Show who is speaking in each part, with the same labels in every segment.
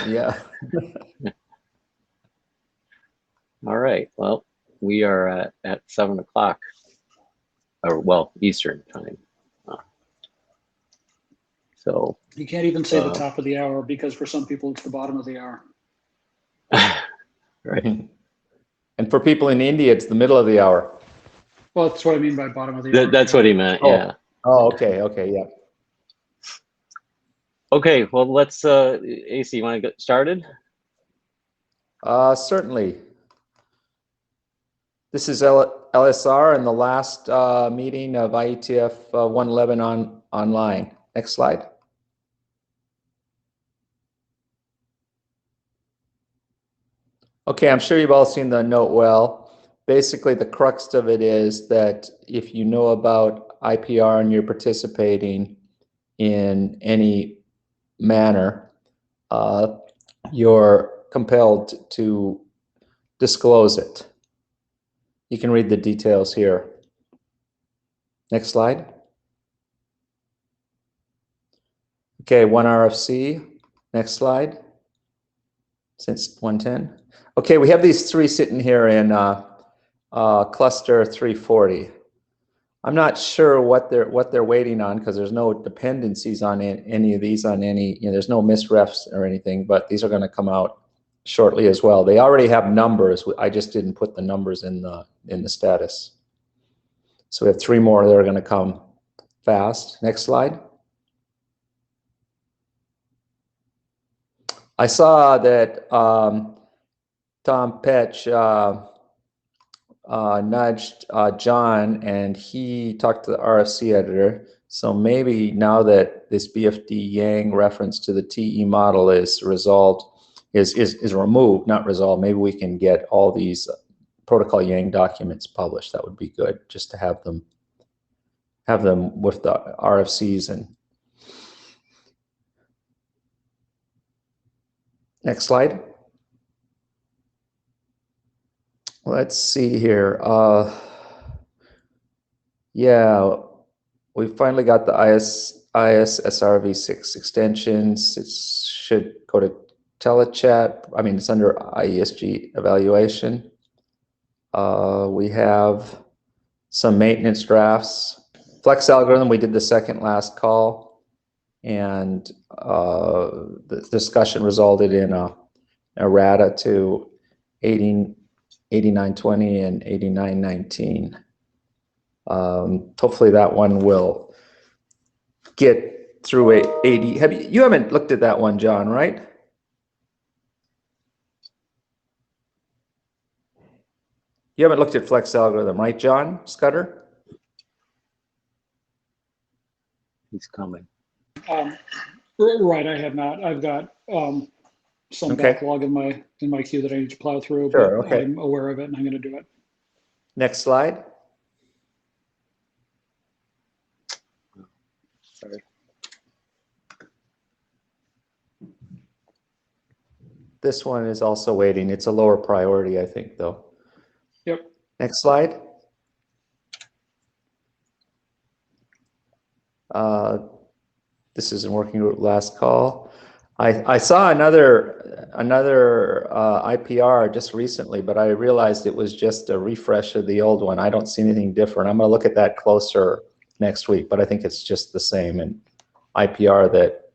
Speaker 1: Yeah.
Speaker 2: All right. Well, we are at 7 o'clock, or well, Eastern time. So
Speaker 3: you can't even say the top of the hour because for some people it's the bottom of the hour.
Speaker 2: Right.
Speaker 1: And for people in India, it's the middle of the hour.
Speaker 3: Well, that's what I mean by bottom of the hour.
Speaker 2: That's what he meant. Yeah.
Speaker 1: Oh, okay. Okay. Yeah.
Speaker 2: Okay. Well, let's. AC, you want to get started?
Speaker 1: Certainly. This is LSR and the last meeting of IETF 111 online. Next slide. Okay, I'm sure you've all seen the note well. Basically, the crux of it is that if you know about IPR and you're participating in any manner, you're compelled to disclose it. You can read the details here. Next slide. Okay, 1 RFC. Next slide. Since 110. Okay, we have these three sitting here in cluster 340. I'm not sure what they're waiting on because there's no dependencies on any of these on any, there's no misrefs or anything, but these are going to come out shortly as well. They already have numbers. I just didn't put the numbers in the status. So we have three more that are going to come fast. Next slide. I saw that Tom Petch nudged John, and he talked to the RFC editor. So maybe now that this BFD Yang reference to the TE model is resolved, is removed, not resolved, maybe we can get all these protocol Yang documents published. That would be good, just to have them with the RFCs. And next slide. Let's see here. Yeah, we finally got the ISSR V6 extensions. It should go to telechat. I mean, it's under IESG evaluation. We have some maintenance drafts. Flex algorithm, we did the second last call, and the discussion resulted in a errata to 8920 and 8919. Hopefully that one will get through 80. You haven't looked at that one, John, right? You haven't looked at flex algorithm, right, John Scudder?
Speaker 2: He's coming.
Speaker 3: Right, I have not. I've got some backlog in my queue that I need to plow through, but okay. I'm aware of it and I'm going to do it.
Speaker 1: Next slide.
Speaker 2: Sorry.
Speaker 1: This one is also waiting. It's a lower priority, I think, though.
Speaker 3: Yep.
Speaker 1: Next slide. This is a working group last call. I saw another IPR just recently, but I realized it was just a refresh of the old one. I don't see anything different. I'm going to look at that closer next week, but I think it's just the same in IPR that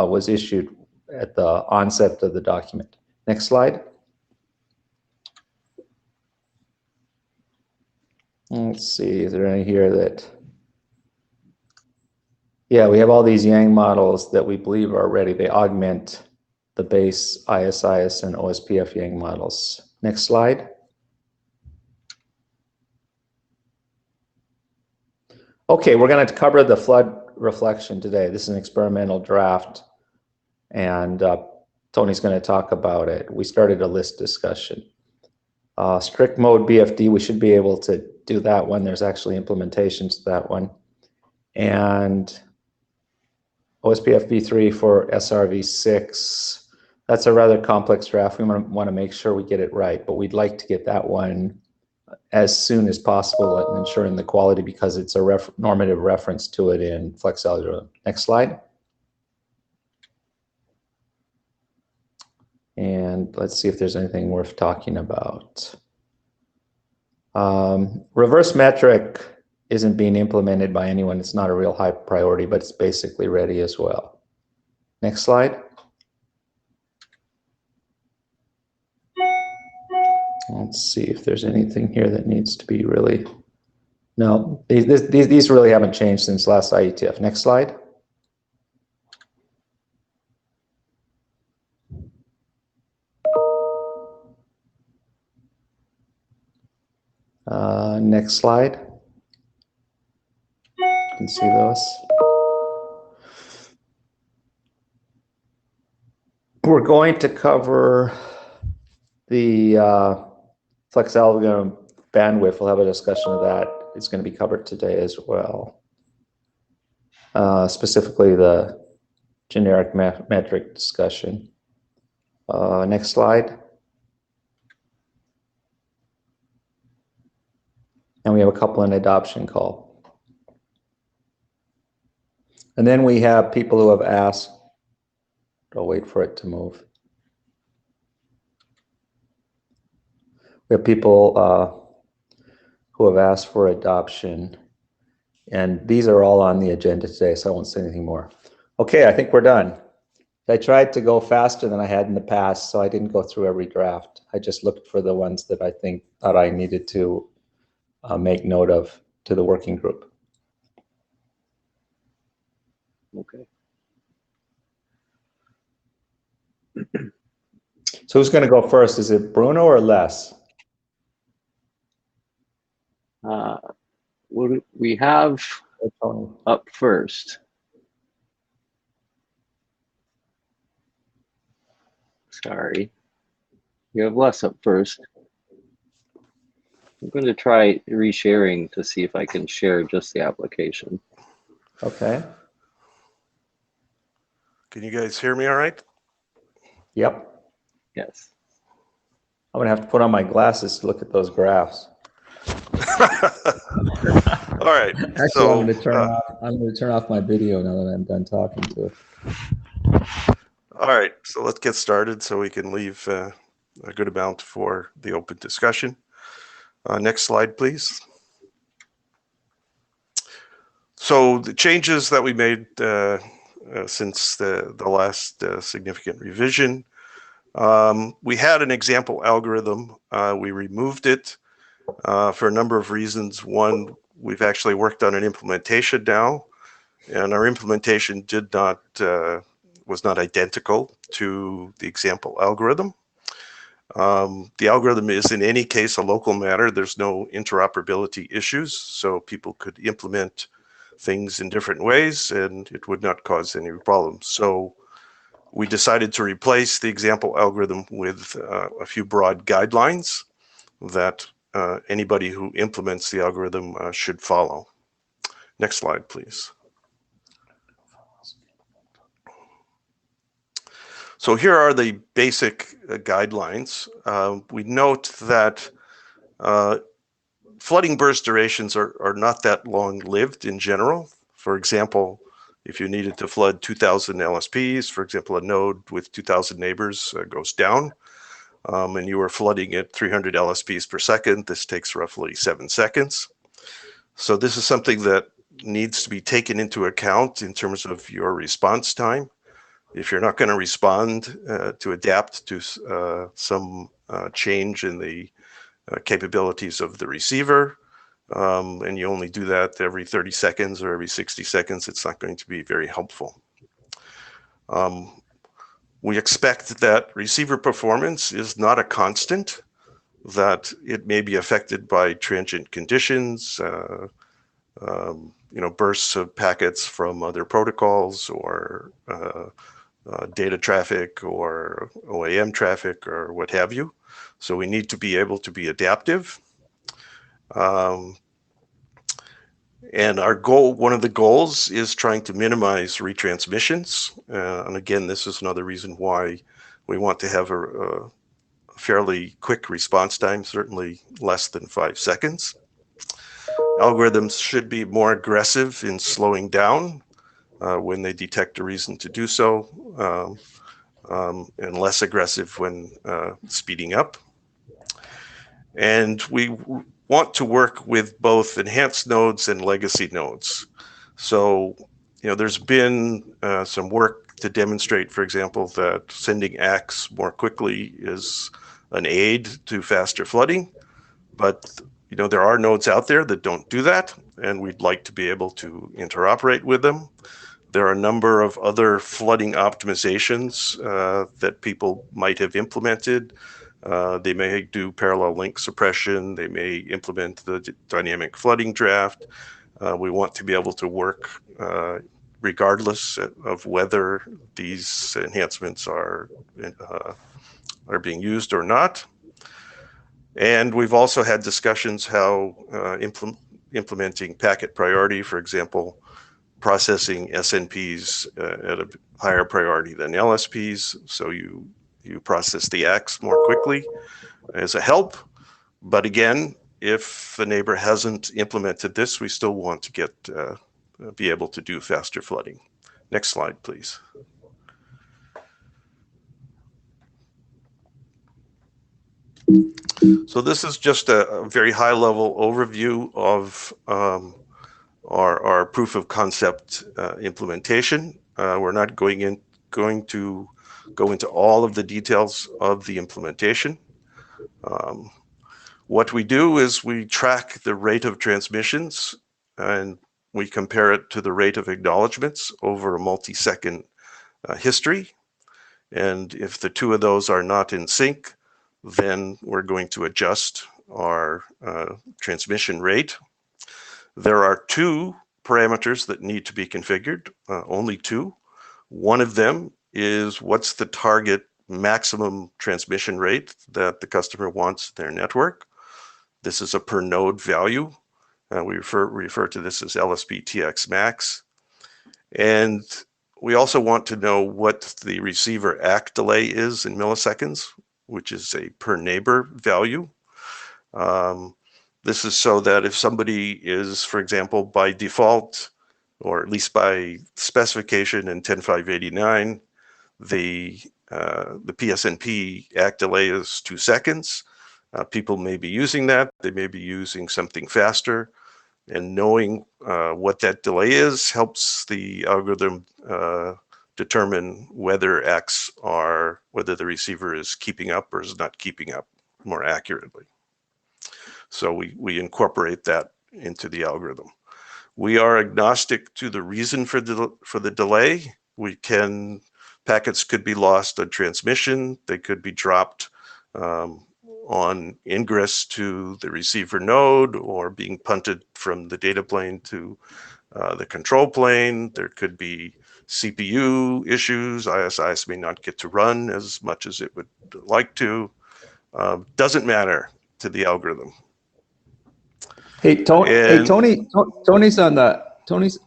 Speaker 1: was issued at the onset of the document. Next slide. Let's see, is there any here that... Yeah, we have all these Yang models that we believe are ready. They augment the base ISIS and OSPF Yang models. Next slide. Okay, we're going to cover the flood reflection today. This is an experimental draft, and Tony's going to talk about it. We started a list discussion. Strict mode BFD, we should be able to do that one. There's actually implementations to that one. And Ospf V3 for SRV6. That's a rather complex draft. We want to make sure we get it right, but we'd like to get that one as soon as possible and ensuring the quality because it's a normative reference to it in flex algorithm. Next slide. And let's see if there's anything worth talking about. Reverse metric isn't being implemented by anyone. It's not a real high priority, but it's basically ready as well. Next slide. Let's see if there's anything here that needs to be really... No, these really haven't changed since last IETF. Next slide. Next slide. You can see those. We're going to cover the flex algorithm bandwidth. We'll have a discussion of that. It's going to be covered today as well. Specifically the generic metric discussion. Next slide. And we have a couple in adoption call. And then we have people who have asked, I'll wait for it to move. We have people who have asked for adoption, and these are all on the agenda today, so I won't say anything more. Okay, I think we're done. I tried to go faster than I had in the past, so I didn't go through every draft. I just looked for the ones that I thought I needed to make note of to the working group.
Speaker 2: Okay.
Speaker 1: So who's going to go first? Is it Bruno or Les?
Speaker 2: What do we have up first? Sorry. We have Les up first. I'm going to try resharing to see if I can share just the application.
Speaker 1: Okay.
Speaker 4: Can you guys hear me all right?
Speaker 1: Yep.
Speaker 2: Yes.
Speaker 1: I'm going to have to put on my glasses to look at those graphs.
Speaker 4: All right.
Speaker 1: Actually,
Speaker 4: So,
Speaker 1: I'm going to turn off my video now that I'm done talking to it.
Speaker 4: all right. So let's get started so we can leave a good amount for the open discussion. Next slide, please. So the changes that we made since the last significant revision, we had an example algorithm. We removed it for a number of reasons. One, we've actually worked on an implementation now, and our implementation was not identical to the example algorithm. The algorithm is in any case a local matter. There's no interoperability issues, so people could implement things in different ways and it would not cause any problems. So we decided to replace the example algorithm with a few broad guidelines that anybody who implements the algorithm should follow. Next slide, please. So here are the basic guidelines. We note that flooding burst durations are not that long-lived in general. For example, if you needed to flood 2,000 LSPs, for example, a node with 2,000 neighbors goes down, and you are flooding at 300 LSPs per second, this takes roughly 7 seconds. So this is something that needs to be taken into account in terms of your response time. If you're not going to respond to adapt to some change in the capabilities of the receiver, and you only do that every 30 seconds or every 60 seconds, it's not going to be very helpful. We expect that receiver performance is not a constant, that it may be affected by transient conditions, bursts of packets from other protocols or data traffic or OAM traffic or what have you. So we need to be able to be adaptive. And our goal, one of the goals is trying to minimize retransmissions. And again, this is another reason why we want to have a fairly quick response time, certainly less than 5 seconds. Algorithms should be more aggressive in slowing down when they detect a reason to do so. and less aggressive when speeding up. And we want to work with both enhanced nodes and legacy nodes. So, there's been some work to demonstrate, for example, that sending ACKs more quickly is an aid to faster flooding. But, there are nodes out there that don't do that, and we'd like to be able to interoperate with them. There are a number of other flooding optimizations that people might have implemented. They may do parallel link suppression. They may implement the dynamic flooding draft. We want to be able to work regardless of whether these enhancements are being used or not. And we've also had discussions how implementing packet priority, for example, processing SNPs at a higher priority than LSPs, so you process the ACKs more quickly as a help. But again, if the neighbor hasn't implemented this, we still want to be able to do faster flooding. Next slide, please. So this is just a very high-level overview of our proof of concept implementation. We're not going to go into all of the details of the implementation. What we do is we track the rate of transmissions and we compare it to the rate of acknowledgements over a multi-second history. And if the two of those are not in sync, then we're going to adjust our transmission rate. There are two parameters that need to be configured, only two. One of them is what's the target maximum transmission rate that the customer wants in their network. This is a per node value. We refer to this as Lsb TX max. And we also want to know what the receiver ACK delay is in milliseconds, which is a per neighbor value. This is so that if somebody is, for example, by default, or at least by specification in 10589, the PSNP ACK delay is 2 seconds. People may be using that. They may be using something faster. And knowing what that delay is helps the algorithm determine whether whether the receiver is keeping up or is not keeping up more accurately. So we incorporate that into the algorithm. We are agnostic to the reason for the delay. Packets could be lost on transmission. They could be dropped on ingress to the receiver node or being punted from the data plane to the control plane. There could be CPU issues. ISIs may not get to run as much as it would like to. Doesn't matter to the algorithm.
Speaker 1: Hey, Tony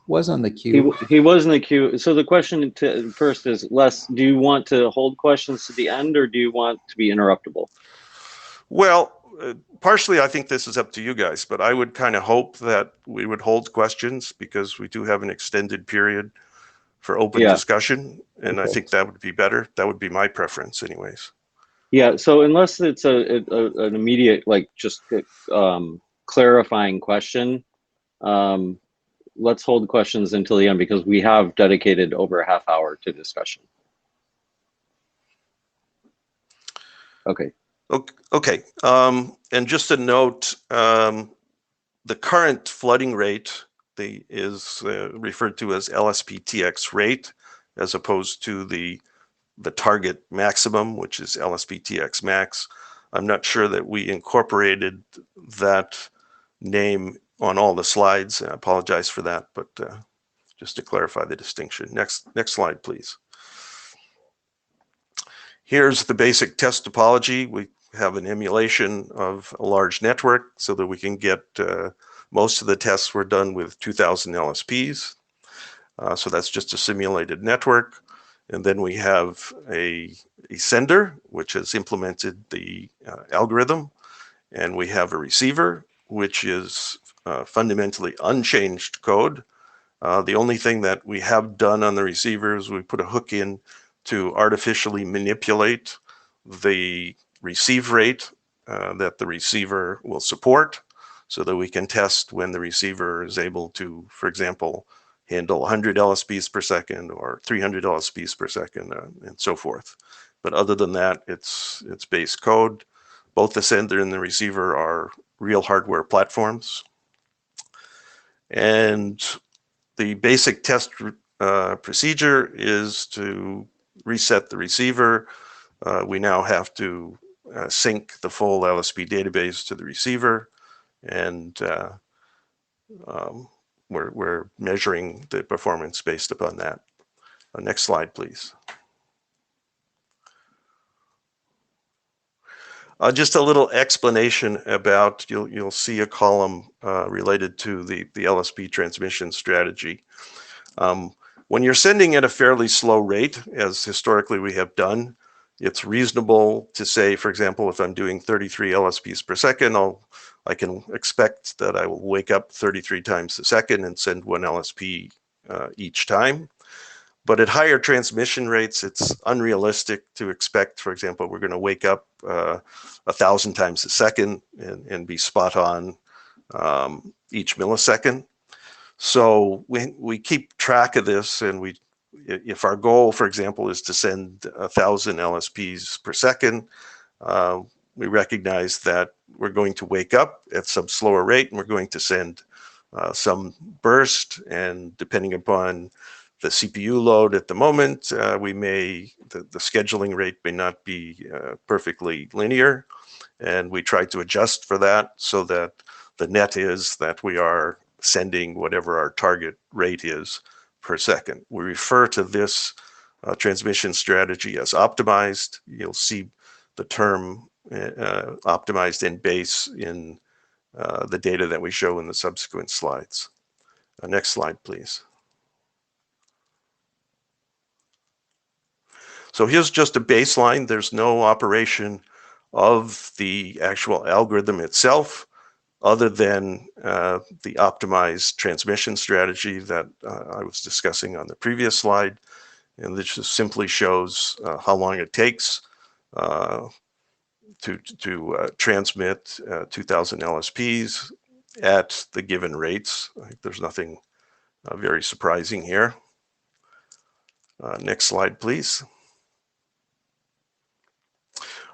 Speaker 1: was on the queue.
Speaker 2: He was in the queue. So the question first is, Les, do you want to hold questions to the end or do you want to be interruptible?
Speaker 4: Well, partially I think this is up to you guys, but I would kind of hope that we would hold questions because we do have an extended period for open discussion, and I think that would be better. That would be my preference anyways.
Speaker 2: Yeah, so unless it's an immediate, like just clarifying question, let's hold questions until the end because we have dedicated over a half hour to discussion. Okay.
Speaker 4: Okay. And just a note, the current flooding rate is referred to as Lsb TX rate, as opposed to the target maximum, which is Lsb TX max. I'm not sure that we incorporated that name on all the slides. I apologize for that, but just to clarify the distinction. Next slide, please. Here's the basic test topology. We have an emulation of a large network so that we can get most of the tests were done with 2000 LSPs. So that's just a simulated network. And then we have a sender, which has implemented the algorithm. And we have a receiver, which is fundamentally unchanged code. The only thing that we have done on the receiver is we put a hook in to artificially manipulate the receive rate that the receiver will support, so that we can test when the receiver is able to, for example, handle 100 LSBs per second or 300 LSBs per second and so forth. But other than that, it's base code. Both the sender and the receiver are real hardware platforms. And the basic test procedure is to reset the receiver. We now have to sync the full LSB database to the receiver, and we're measuring the performance based upon that. Next slide, please. Just a little explanation about, you'll see a column related to the Lsb transmission strategy. When you're sending at a fairly slow rate, as historically we have done, it's reasonable to say, for example, if I'm doing 33 LSBs per second, I can expect that I will wake up 33 times a second and send 1 LSP each time. But at higher transmission rates, it's unrealistic to expect, for example, we're going to wake up 1,000 times a second and be spot on each millisecond. So we keep track of this, and if our goal, for example, is to send 1,000 LSPs per second, we recognize that we're going to wake up at some slower rate, and we're going to send some burst, and depending upon the CPU load at the moment, the scheduling rate may not be perfectly linear, and we try to adjust for that so that the net is that we are sending whatever our target rate is per second. We refer to this transmission strategy as optimized. You'll see the term optimized in base in the data that we show in the subsequent slides. Next slide, please. So here's just a baseline. There's no operation of the actual algorithm itself, other than the optimized transmission strategy that I was discussing on the previous slide. And this just simply shows how long it takes to transmit 2,000 LSPs at the given rates. I think there's nothing very surprising here. Next slide, please.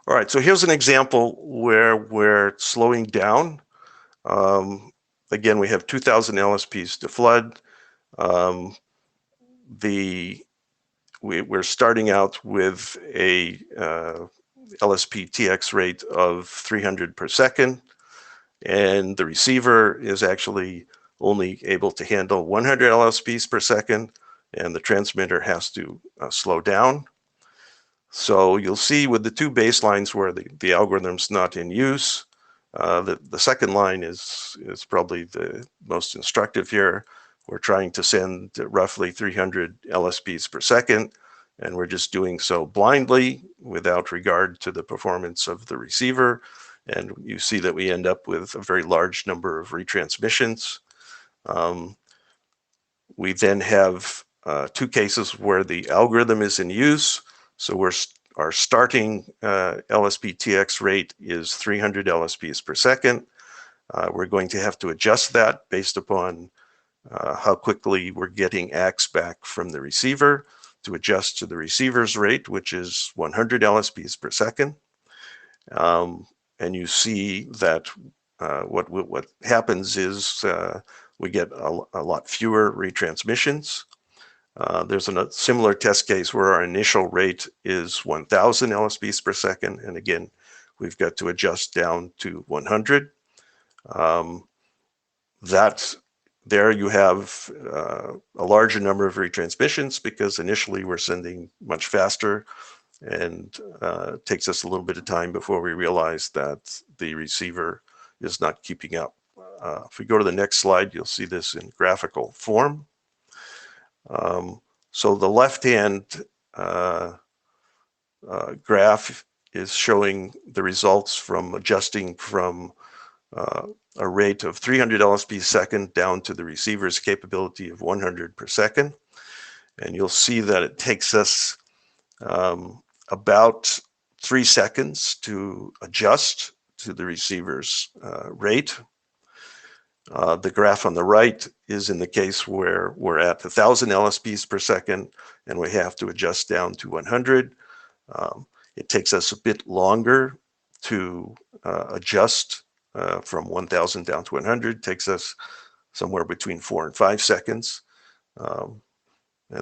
Speaker 4: All right, so here's an example where we're slowing down. Again, we have 2,000 LSPs to flood. We're starting out with a LSP TX rate of 300 per second, and the receiver is actually only able to handle 100 LSPs per second, and the transmitter has to slow down. So you'll see with the two baselines where the algorithm's not in use, the second line is probably the most instructive here. We're trying to send roughly 300 LSPs per second, and we're just doing so blindly without regard to the performance of the receiver. And you see that we end up with a very large number of retransmissions. We then have two cases where the algorithm is in use. So our starting LSP TX rate is 300 LSPs per second. We're going to have to adjust that based upon how quickly we're getting ACKs back from the receiver to adjust to the receiver's rate, which is 100 LSPs per second. And you see that what happens is we get a lot fewer retransmissions. There's a similar test case where our initial rate is 1,000 LSPs per second, and again, we've got to adjust down to 100. There you have a larger number of retransmissions because initially we're sending much faster, and it takes us a little bit of time before we realize that the receiver is not keeping up. If we go to the next slide, you'll see this in graphical form. So the left-hand graph is showing the results from adjusting from a rate of 300 LSP a second down to the receiver's capability of 100 per second. And you'll see that it takes us about 3 seconds to adjust to the receiver's rate. The graph on the right is in the case where we're at 1,000 LSBs per second and we have to adjust down to 100. It takes us a bit longer to adjust from 1,000 down to 100. It takes us somewhere between 4 and 5 seconds. And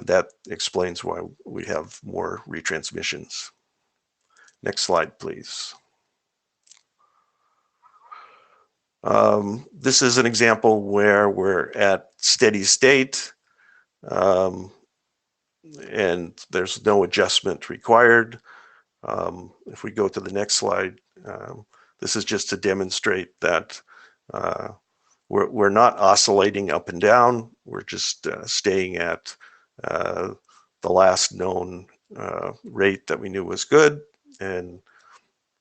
Speaker 4: that explains why we have more retransmissions. Next slide, please. This is an example where we're at steady state and there's no adjustment required. If we go to the next slide, this is just to demonstrate that we're not oscillating up and down. We're just staying at the last known rate that we knew was good. And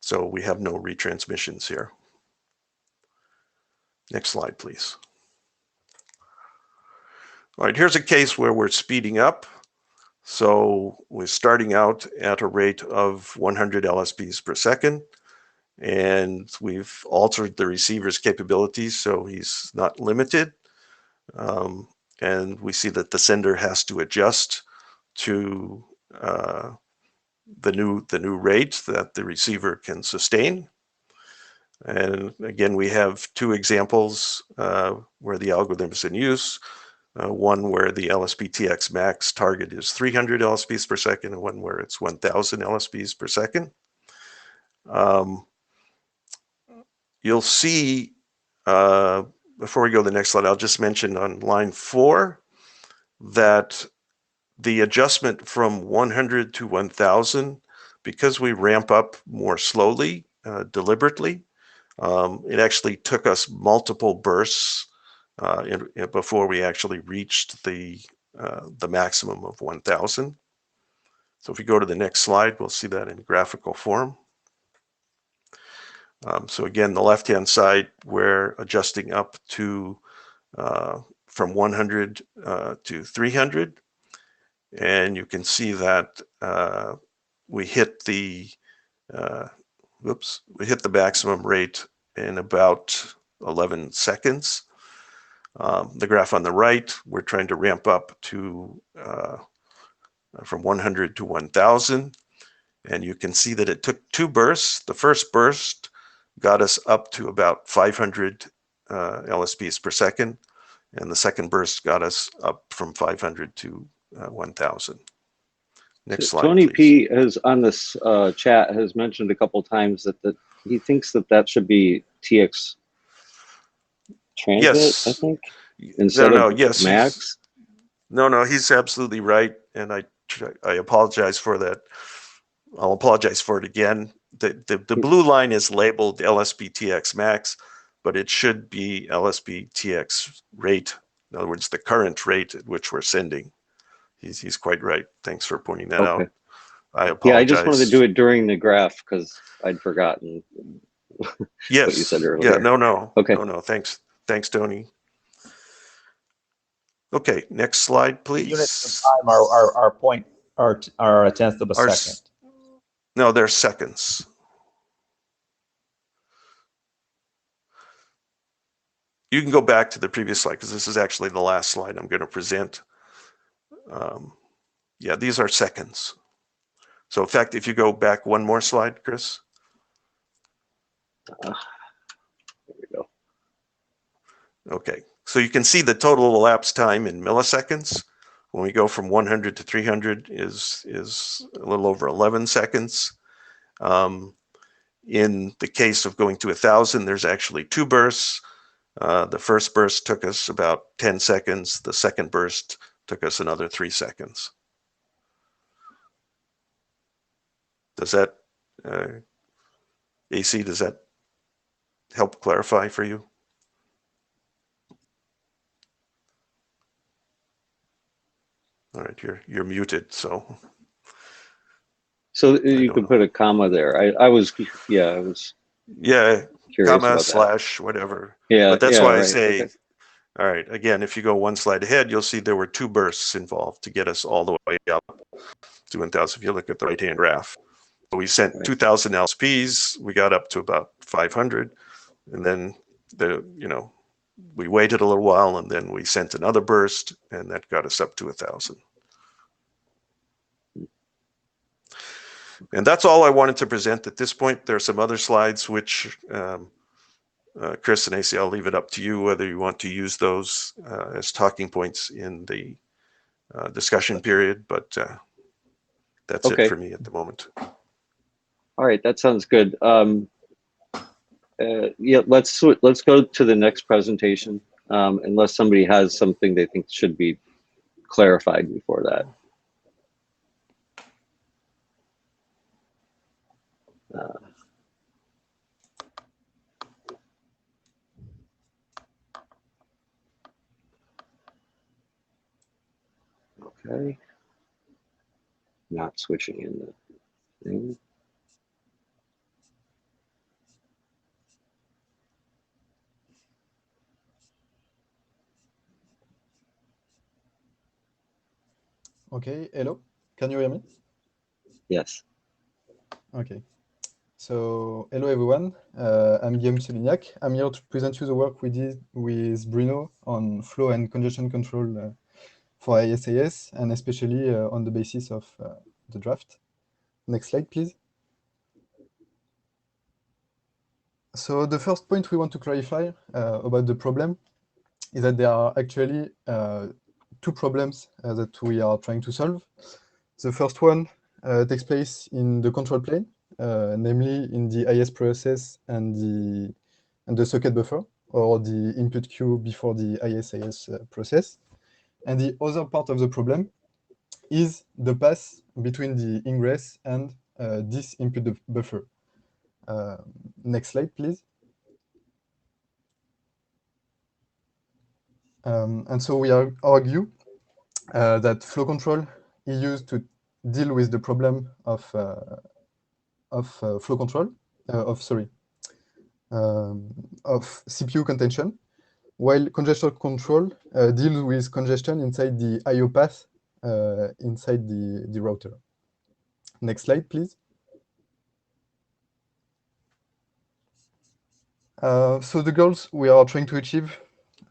Speaker 4: so we have no retransmissions here. Next slide, please. All right, here's a case where we're speeding up. So we're starting out at a rate of 100 LSBs per second, and we've altered the receiver's capabilities so he's not limited. And we see that the sender has to adjust to the new rate that the receiver can sustain. And again, we have 2 examples where the algorithm is in use. One where the Lsb TX max target is 300 LSBs per second, and one where it's 1,000 LSBs per second. You'll see, before we go to the next slide, I'll just mention on line 4 that the adjustment from 100 to 1,000, because we ramp up more slowly, deliberately, it actually took us multiple bursts before we actually reached the maximum of 1,000. So if we go to the next slide, we'll see that in graphical form. So again, the left-hand side, we're adjusting up to from 100 to 300, and you can see that we hit the maximum rate in about 11 seconds. The graph on the right, we're trying to ramp up to from 100 to 1,000, and you can see that it took 2 bursts. The first burst got us up to about 500 LSBs per second, and the second burst got us up from 500 to 1,000. Next slide,
Speaker 2: Tony
Speaker 4: please.
Speaker 2: P has on this chat has mentioned a couple times that he thinks that should be TX transit,
Speaker 4: Yes.
Speaker 2: I think, instead of
Speaker 4: yes,
Speaker 2: max.
Speaker 4: No, he's absolutely right, and I apologize for that. I'll apologize for it again. The blue line is labeled Lsb TX max, but it should be Lsb TX rate. In other words, the current rate at which we're sending. He's quite right. Thanks for pointing that out. I apologize.
Speaker 2: Yeah, I just wanted to do it during the graph because I'd forgotten what you said earlier.
Speaker 4: Yeah, no.
Speaker 2: Okay.
Speaker 4: No. Thanks, Tony. Okay, next slide, please.
Speaker 1: Units of time are a tenth of a second.
Speaker 4: No, they're seconds. You can go back to the previous slide because this is actually the last slide I'm going to present. Yeah, these are seconds. So in fact, if you go back one more slide, Chris.
Speaker 2: There we go.
Speaker 4: Okay, so you can see the total elapsed time in milliseconds. When we go from 100 to 300 is a little over 11 seconds. In the case of going to 1,000, there's actually 2 bursts. The first burst took us about 10 seconds. The second burst took us another 3 seconds. Does that, AC, does that help clarify for you? All right, you're muted, so.
Speaker 2: So you could put a comma there. I was curious
Speaker 4: comma
Speaker 2: about
Speaker 4: slash whatever.
Speaker 2: Yeah,
Speaker 4: but that's why I
Speaker 2: right,
Speaker 4: say,
Speaker 2: okay.
Speaker 4: All right, again, if you go one slide ahead, you'll see there were 2 bursts involved to get us all the way up to 1,000 if you look at the right-hand graph. So we sent
Speaker 2: Right.
Speaker 4: 2,000 LSPs, we got up to about 500, and then we waited a little while, and then we sent another burst, and that got us up to 1,000. And that's all I wanted to present at this point. There are some other slides which Chris and AC, I'll leave it up to you whether you want to use those as talking points in the discussion period, but that's
Speaker 2: Okay.
Speaker 4: it for me at the moment.
Speaker 2: All right, that sounds good. Yeah, let's go to the next presentation, unless somebody has something they think should be clarified before that. Okay. Not switching in the thing.
Speaker 5: Okay, hello, can you hear me?
Speaker 2: Yes.
Speaker 5: Okay, so hello everyone, I'm Guillaume Solignac. I'm here to present you the work we did with Bruno on flow and congestion control for ISAS, and especially on the basis of the draft. Next slide, please. So the first point we want to clarify about the problem is that there are actually two problems that we are trying to solve. The first one takes place in the control plane, namely in the IS process and the socket buffer, or the input queue before the ISAS process. And the other part of the problem is the path between the ingress and this input buffer. Next slide, please. And so we argue that flow control is used to deal with the problem of flow control, of CPU contention, while congestion control deals with congestion inside the I/O path inside the router. Next slide, please. So the goals we are trying to achieve,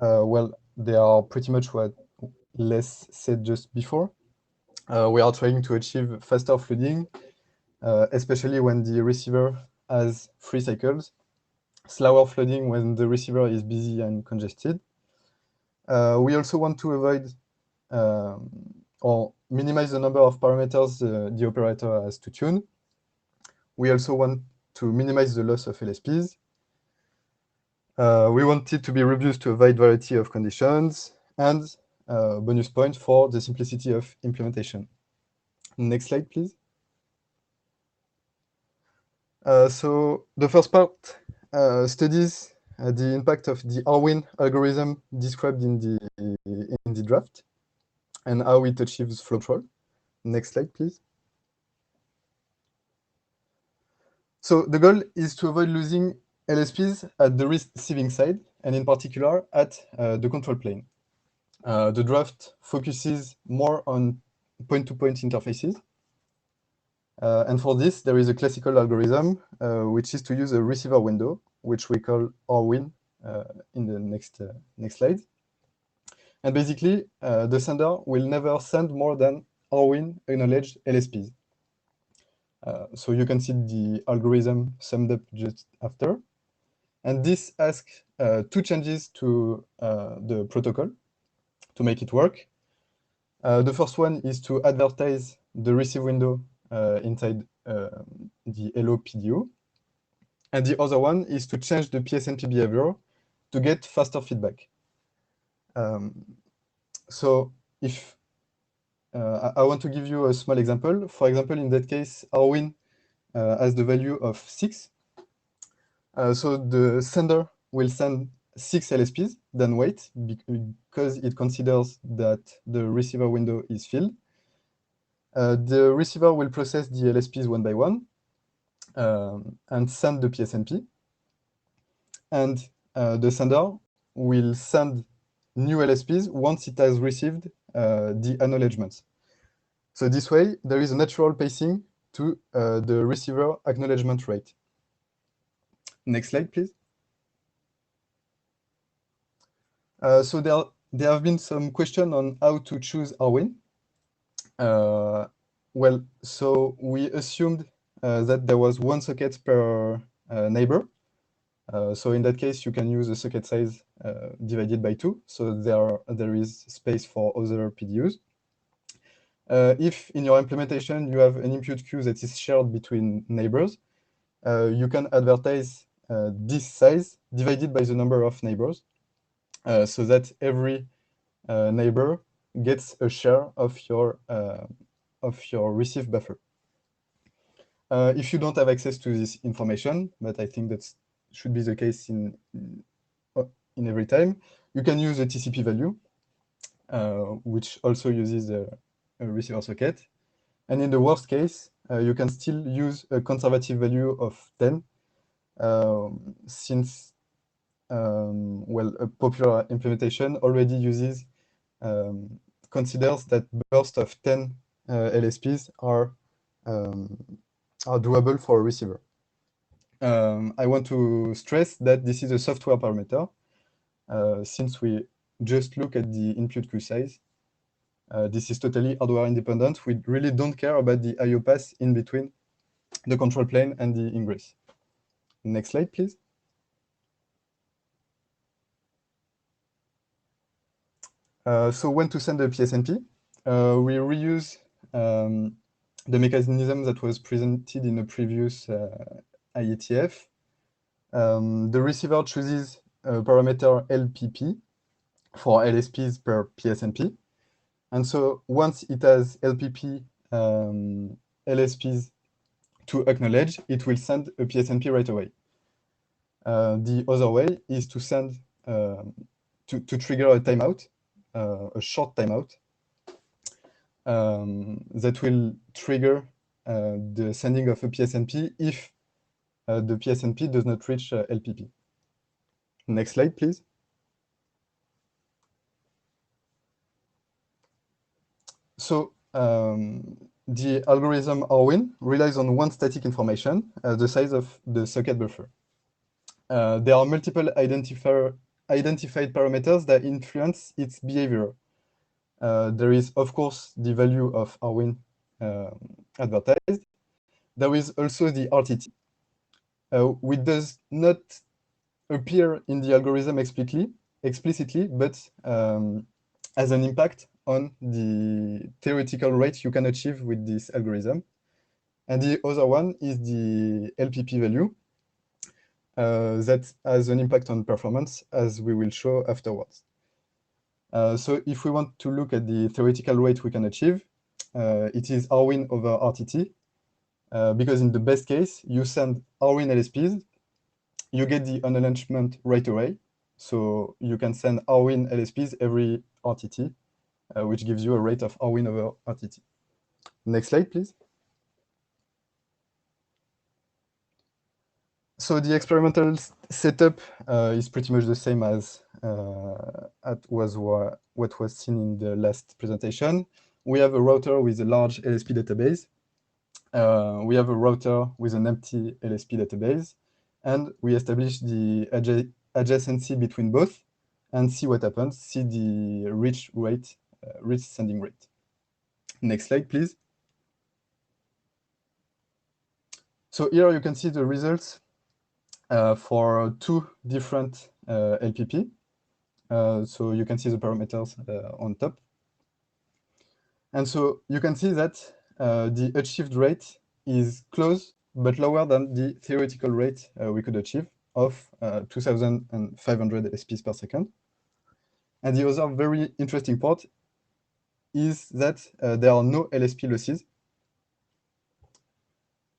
Speaker 5: well, they are pretty much what Les said just before. We are trying to achieve faster flooding, especially when the receiver has 3 cycles, slower flooding when the receiver is busy and congested. We also want to avoid or minimize the number of parameters the operator has to tune. We also want to minimize the loss of LSPs. We want it to be robust to a wide variety of conditions, and bonus point for the simplicity of implementation. Next slide, please. So the first part studies the impact of the Arwin algorithm described in the draft and how it achieves flow control. Next slide, please. So the goal is to avoid losing LSPs at the receiving side, and in particular at the control plane. The draft focuses more on point-to-point interfaces. And for this, there is a classical algorithm, which is to use a receiver window, which we call Arwin in the next slide. And basically, the sender will never send more than Arwin acknowledged LSPs. So you can see the algorithm summed up just after. And this asks 2 changes to the protocol to make it work. The first one is to advertise the receive window inside the Hello PDO. And the other one is to change the Psnt behavior to get faster feedback. So if I want to give you a small example. For example, in that case, Arwin has the value of 6. So the sender will send 6 LSPs, then wait, because it considers that the receiver window is filled. The receiver will process the LSPs one by one and send the PSNP. And the sender will send new LSPs once it has received the acknowledgements. So this way, there is a natural pacing to the receiver acknowledgement rate. Next slide, please. So there have been some questions on how to choose Arwin. Well, so we assumed that there was one socket per neighbor. So in that case, you can use a socket size divided by 2. So there is space for other PDUs. If in your implementation you have an input queue that is shared between neighbors, you can advertise this size divided by the number of neighbors, so that every neighbor gets a share of your receive buffer. If you don't have access to this information, but I think that should be the case in every time, you can use a TCP value, which also uses a receiver socket. And in the worst case, you can still use a conservative value of 10, since well, a popular implementation already uses considers that bursts of 10 LSPs are doable for a receiver. I want to stress that this is a software parameter, since we just look at the input queue size. This is totally hardware independent. We really don't care about the I/O path in between the control plane and the ingress. Next slide, please. So when to send a PSNP, we reuse the mechanism that was presented in the previous IETF. The receiver chooses a parameter LPP for LSPs per PSNP. And so once it has LPP LSPs to acknowledge, it will send a PSNP right away. The other way is to send, to trigger a timeout, a short timeout, that will trigger the sending of a PSNP if the PSNP does not reach LPP. Next slide, please. So the algorithm Arwin relies on one static information, the size of the socket buffer. There are multiple identified parameters that influence its behavior. There is, of course, the value of Arwin advertised. There is also the RTT, which does not appear in the algorithm explicitly, but has an impact on the theoretical rate you can achieve with this algorithm. And the other one is the LPP value that has an impact on performance, as we will show afterwards. So if we want to look at the theoretical rate we can achieve, it is Arwin over RTT, because in the best case, you send Arwin LSPs, you get the acknowledgement right away. So you can send Arwin LSPs every RTT, which gives you a rate of Arwin over RTT. Next slide, please. So the experimental setup is pretty much the same as what was seen in the last presentation. We have a router with a large LSP database. We have a router with an empty LSP database, and we establish the adjacency between both and see what happens, see the reach sending rate. Next slide, please. So here you can see the results for two different LPP. So you can see the parameters on top. And so you can see that the achieved rate is close but lower than the theoretical rate we could achieve of 2,500 SPs per second. And the other very interesting part is that there are no LSP losses.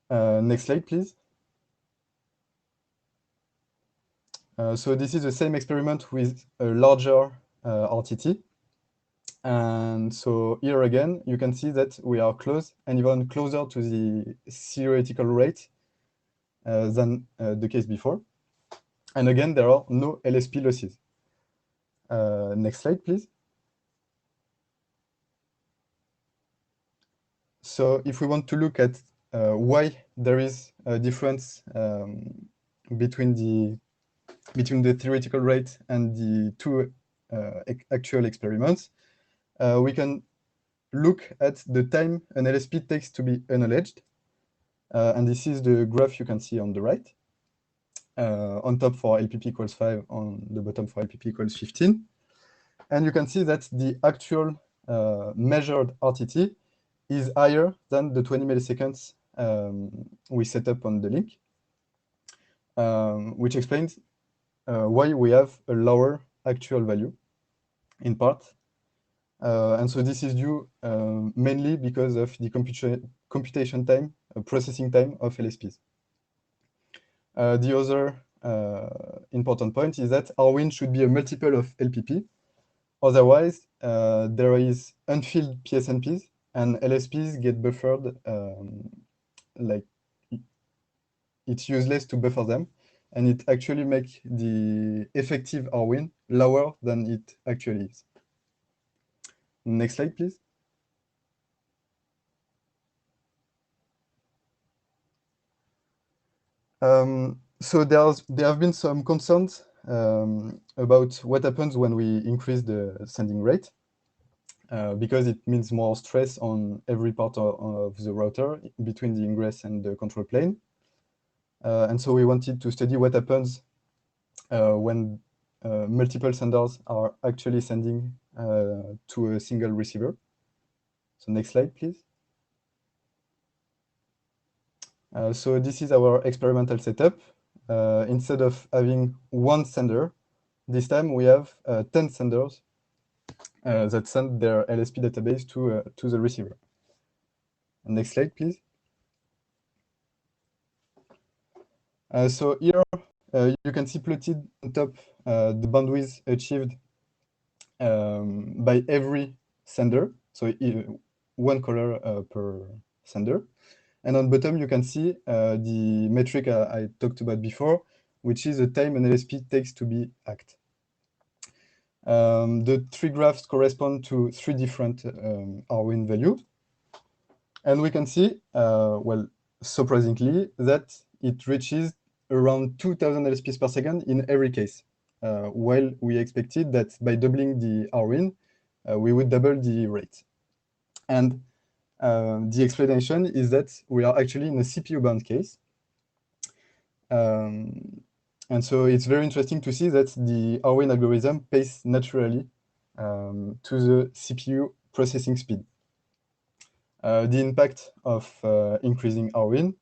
Speaker 5: Next slide, please. So this is the same experiment with a larger RTT. And so here again, you can see that we are close and even closer to the theoretical rate than the case before. And again, there are no LSP losses. Next slide, please. So if we want to look at why there is a difference between the theoretical rate and the two actual experiments, we can look at the time an LSP takes to be unknowledged. And this is the graph you can see on the right. On top for LPP equals 5, on the bottom for LPP equals 15. And you can see that the actual measured RTT is higher than the 20 milliseconds we set up on the link, which explains why we have a lower actual value, in part. And so this is due mainly because of the computation time, processing time of LSPs. The other important point is that Arwin should be a multiple of LPP. Otherwise, there is unfilled PSNPs, and LSPs get buffered like it's useless to buffer them, and it actually makes the effective Arwin lower than it actually is. Next slide, please. So there have been some concerns about what happens when we increase the sending rate, because it means more stress on every part of the router between the ingress and the control plane. And so we wanted to study what happens when multiple senders are actually sending to a single receiver. So next slide, please. So this is our experimental setup. Instead of having one sender, this time we have 10 senders that send their LSP database to the receiver. Next slide, please. So here you can see plotted on top the bandwidth achieved by every sender, so one color per sender. And on bottom, you can see the metric I talked about before, which is the time an LSP takes to be hacked. The three graphs correspond to three different Arwin values. And we can see, well, surprisingly, that it reaches around 2000 LSPs per second in every case, while we expected that by doubling the Arwin, we would double the rate. And the explanation is that we are actually in a CPU-bound case. And so it's very interesting to see that the Arwin algorithm pays naturally to the CPU processing speed. The impact of increasing Arwin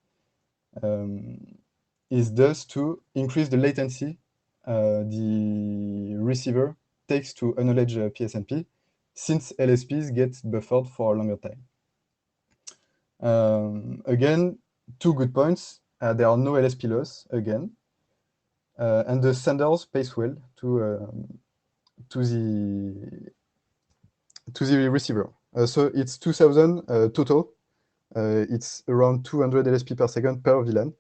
Speaker 5: is thus to increase the latency the receiver takes to acknowledge PSNP, since LSPs get buffered for a longer time. Again, two good points. There are no LSP loss again, and the senders pace well to the receiver. So it's 2000 total. It's around 200 LSP per second per VLAN,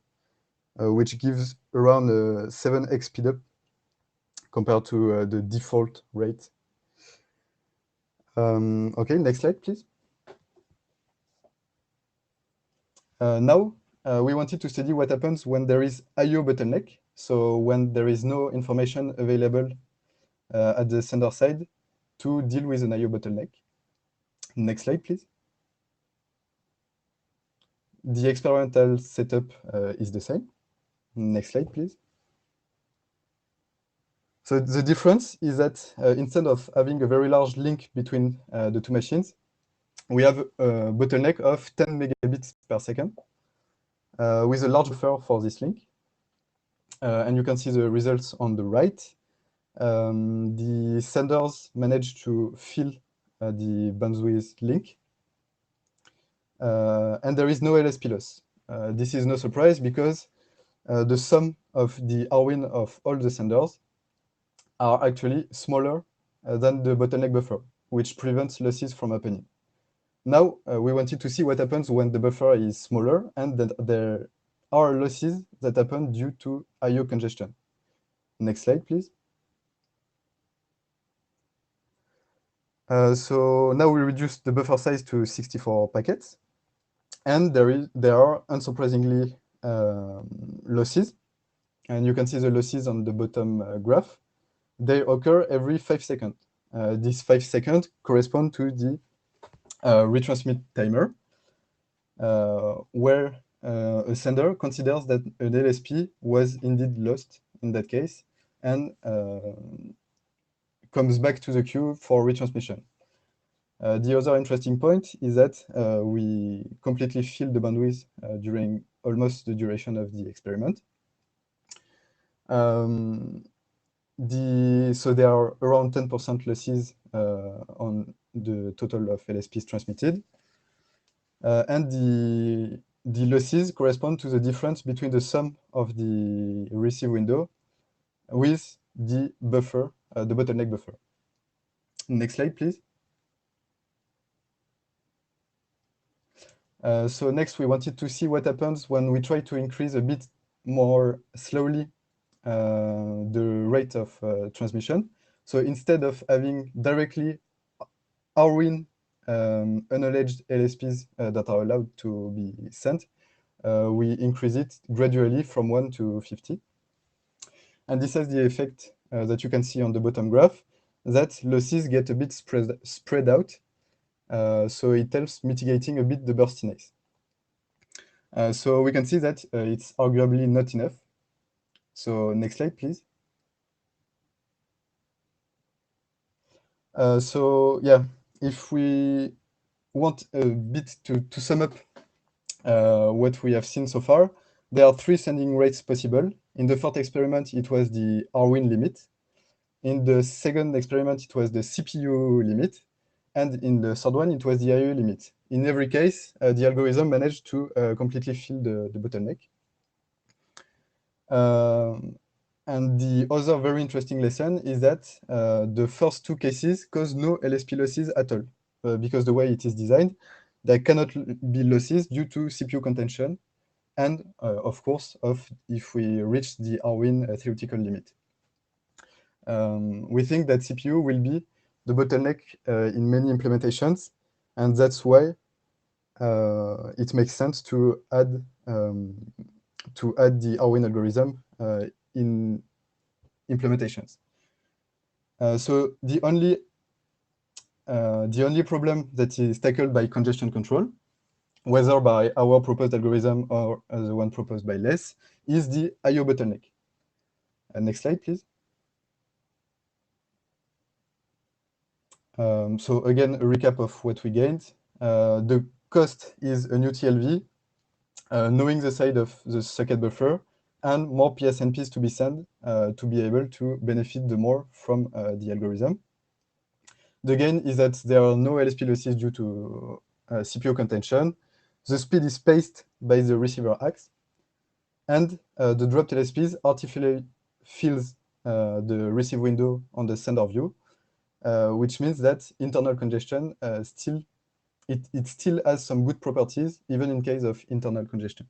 Speaker 5: which gives around 7x speedup compared to the default rate. Okay, next slide, please. Now, we wanted to study what happens when there is I/O bottleneck. So when there is no information available at the sender side to deal with an I/O bottleneck. Next slide, please. The experimental setup is the same. Next slide, please. So the difference is that instead of having a very large link between the two machines, we have a bottleneck of 10 megabits per second with a large buffer for this link. And you can see the results on the right. The senders managed to fill the bandwidth link. And there is no LSP loss. This is no surprise because the sum of the Arwin of all the senders are actually smaller than the bottleneck buffer, which prevents losses from happening. Now, we wanted to see what happens when the buffer is smaller and that there are losses that happen due to I/O congestion. Next slide, please. So now we reduce the buffer size to 64 packets. And there are, unsurprisingly, losses. And you can see the losses on the bottom graph. They occur every 5 seconds. These 5 seconds correspond to the retransmit timer, where a sender considers that an LSP was indeed lost in that case, and comes back to the queue for retransmission. The other interesting point is that we completely fill the bandwidth during almost the duration of the experiment. So there are around 10% losses on the total of LSPs transmitted. And the losses correspond to the difference between the sum of the receive window with the buffer, the bottleneck buffer. Next slide, please. So next, we wanted to see what happens when we try to increase a bit more slowly the rate of transmission. So instead of having directly Arwin unacknowledged LSPs that are allowed to be sent, we increase it gradually from 1 to 50. And this has the effect that you can see on the bottom graph, that losses get a bit spread out. So it helps mitigating a bit the burstiness. So we can see that it's arguably not enough. So next slide, please. So yeah, if we want a bit to sum up what we have seen so far, there are 3 sending rates possible. In the first experiment, it was the Arwin limit. In the second experiment, it was the CPU limit. And in the third one, it was the IE limit. In every case, the algorithm managed to completely fill the bottleneck. And the other very interesting lesson is that the first 2 cases cause no LSP losses at all, because the way it is designed, there cannot be losses due to CPU contention, and of course, if we reach the Arwin theoretical limit. We think that CPU will be the bottleneck in many implementations, and that's why it makes sense to add the Arwin algorithm in implementations. So the only problem that is tackled by congestion control, whether by our proposed algorithm or the one proposed by LES, is the IO bottleneck. Next slide, please. So again, a recap of what we gained. The cost is a new TLV, knowing the size of the socket buffer, and more PSNPs to be sent to be able to benefit the more from the algorithm. The gain is that there are no LSP losses due to CPU contention. The speed is paced by the receiver axe, and the dropped LSPs artificially fills the receive window on the sender view, which means that internal congestion still has some good properties, even in case of internal congestion.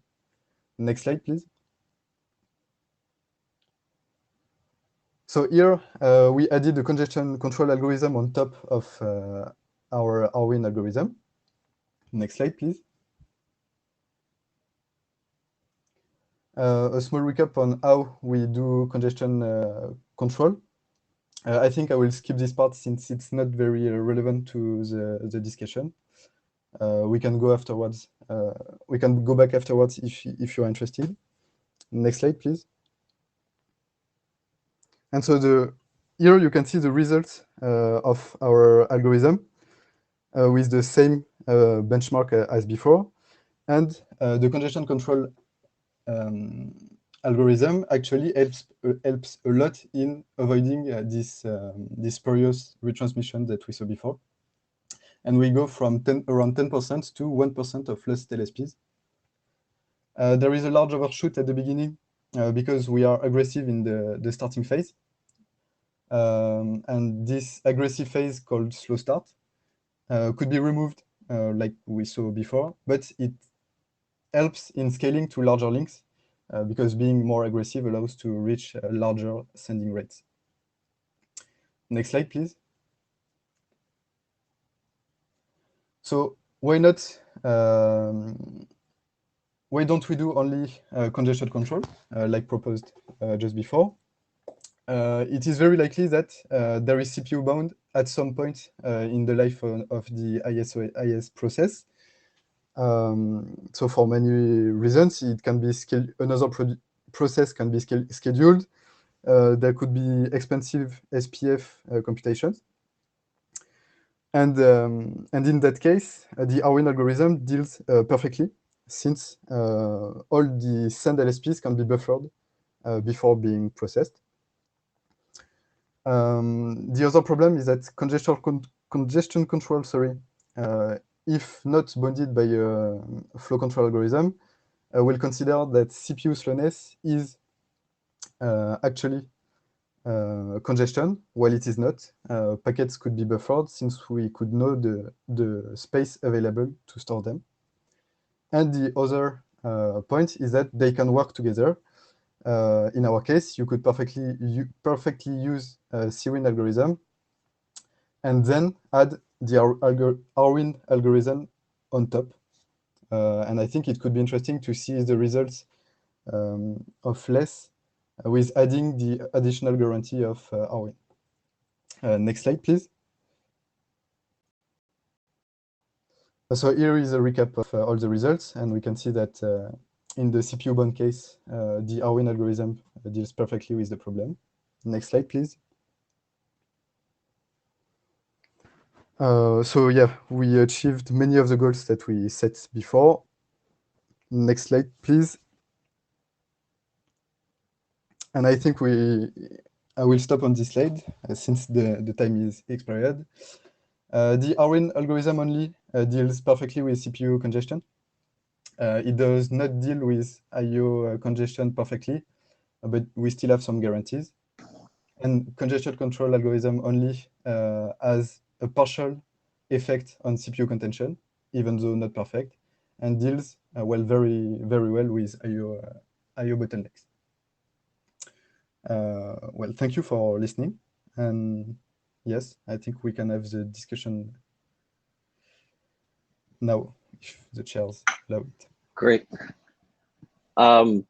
Speaker 5: Next slide, please. So here we added the congestion control algorithm on top of our Arwin algorithm. Next slide, please. A small recap on how we do congestion control. I think I will skip this part since it's not very relevant to the discussion. We can go afterwards. We can go back afterwards if you're interested. Next slide, please. And so here you can see the results of our algorithm with the same benchmark as before. And the congestion control algorithm actually helps a lot in avoiding this spurious retransmission that we saw before. And we go from around 10% to 1% of lost LSPs. There is a large overshoot at the beginning because we are aggressive in the starting phase. And this aggressive phase called slow start could be removed like we saw before, but it helps in scaling to larger links because being more aggressive allows to reach larger sending rates. Next slide, please. So why not why don't we do only congestion control, like proposed just before? It is very likely that there is CPU bound at some point in the life of the IS process. So for many reasons, it can be another process can be scheduled. There could be expensive SPF computations. And in that case, the Arwin algorithm deals perfectly, since all the send LSPs can be buffered before being processed. The other problem is that congestion control, if not bounded by a flow control algorithm, will consider that CPU slowness is actually congestion, while it is not. Packets could be buffered since we could know the space available to store them. And the other point is that they can work together. In our case, you could perfectly use Cwin algorithm and then add the Arwin algorithm on top. And I think it could be interesting to see the results of less with adding the additional guarantee of Arwin. Next slide, please. So here is a recap of all the results, and we can see that in the CPU bound case, the Arwin algorithm deals perfectly with the problem. Next slide, please. So yeah, we achieved many of the goals that we set before. Next slide, please. And I think I will stop on this slide since the time is expired. The Arwin algorithm only deals perfectly with CPU congestion. It does not deal with I/O congestion perfectly, but we still have some guarantees. And congestion control algorithm only has a partial effect on CPU contention, even though not perfect, and deals very well with I/O bottlenecks. Well, thank you for listening. And yes, I think we can have the discussion now, if the chairs allow it.
Speaker 2: Great. I've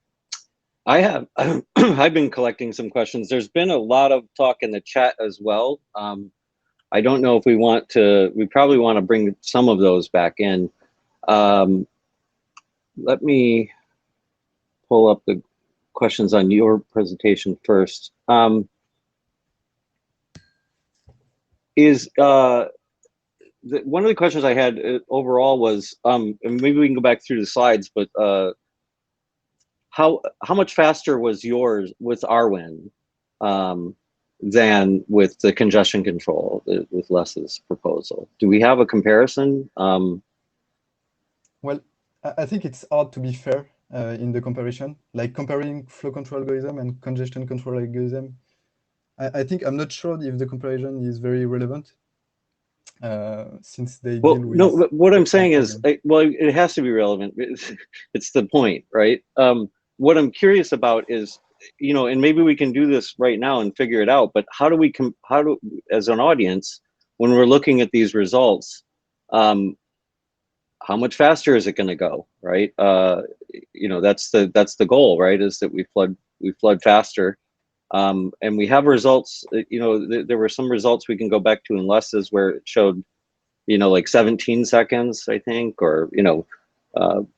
Speaker 2: been collecting some questions. There's been a lot of talk in the chat as well. I don't know if we probably want to bring some of those back in. Let me pull up the questions on your presentation first. One of the questions I had overall was, and maybe we can go back through the slides, but how much faster was yours with Arwin than with the congestion control, with Les's proposal? Do we have a comparison?
Speaker 5: Well, I think it's hard to be fair in the comparison, like comparing flow control algorithm and congestion control algorithm. I think I'm not sure if the comparison is very relevant. Since they deal with...
Speaker 2: No, what I'm saying is, well, it has to be relevant. It's the point, right? What I'm curious about is, and maybe we can do this right now and figure it out, but how do as an audience, when we're looking at these results, how much faster is it going to go, right? That's the goal, right? Is that we flood faster. And we have results, there were some results we can go back to in Les's where it showed, like 17 seconds, I think, or,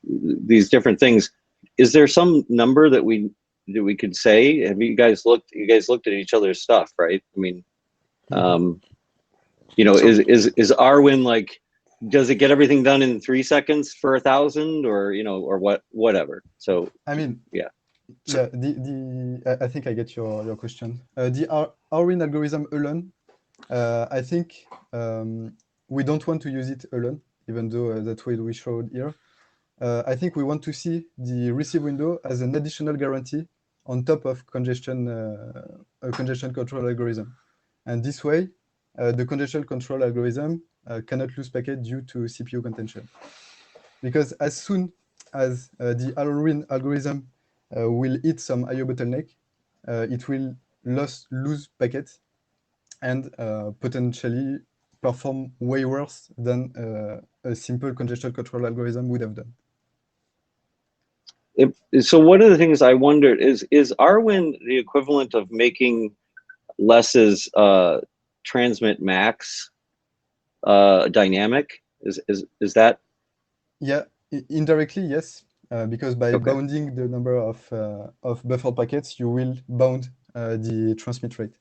Speaker 2: these different things. Is there some number that we could say? Have you guys looked at each other's stuff, right? I mean, is Arwin like, does it get everything done in 3 seconds for 1,000 or, or whatever? So,
Speaker 5: I mean,
Speaker 2: yeah.
Speaker 5: Yeah, I think I get your question. The Arwin algorithm alone, I think we don't want to use it alone, even though that's what we showed here. I think we want to see the receive window as an additional guarantee on top of congestion control algorithm. And this way, the congestion control algorithm cannot lose packet due to CPU contention. Because as soon as the Arwin algorithm will hit some I/O bottleneck, it will lose packets and potentially perform way worse than a simple congestion control algorithm would have done.
Speaker 2: So one of the things I wondered is Arwin the equivalent of making Ls's transmit max dynamic? Is that?
Speaker 5: Yeah, indirectly, yes, because by
Speaker 2: Okay.
Speaker 5: bounding the number of buffered packets, you will bound the transmit rate,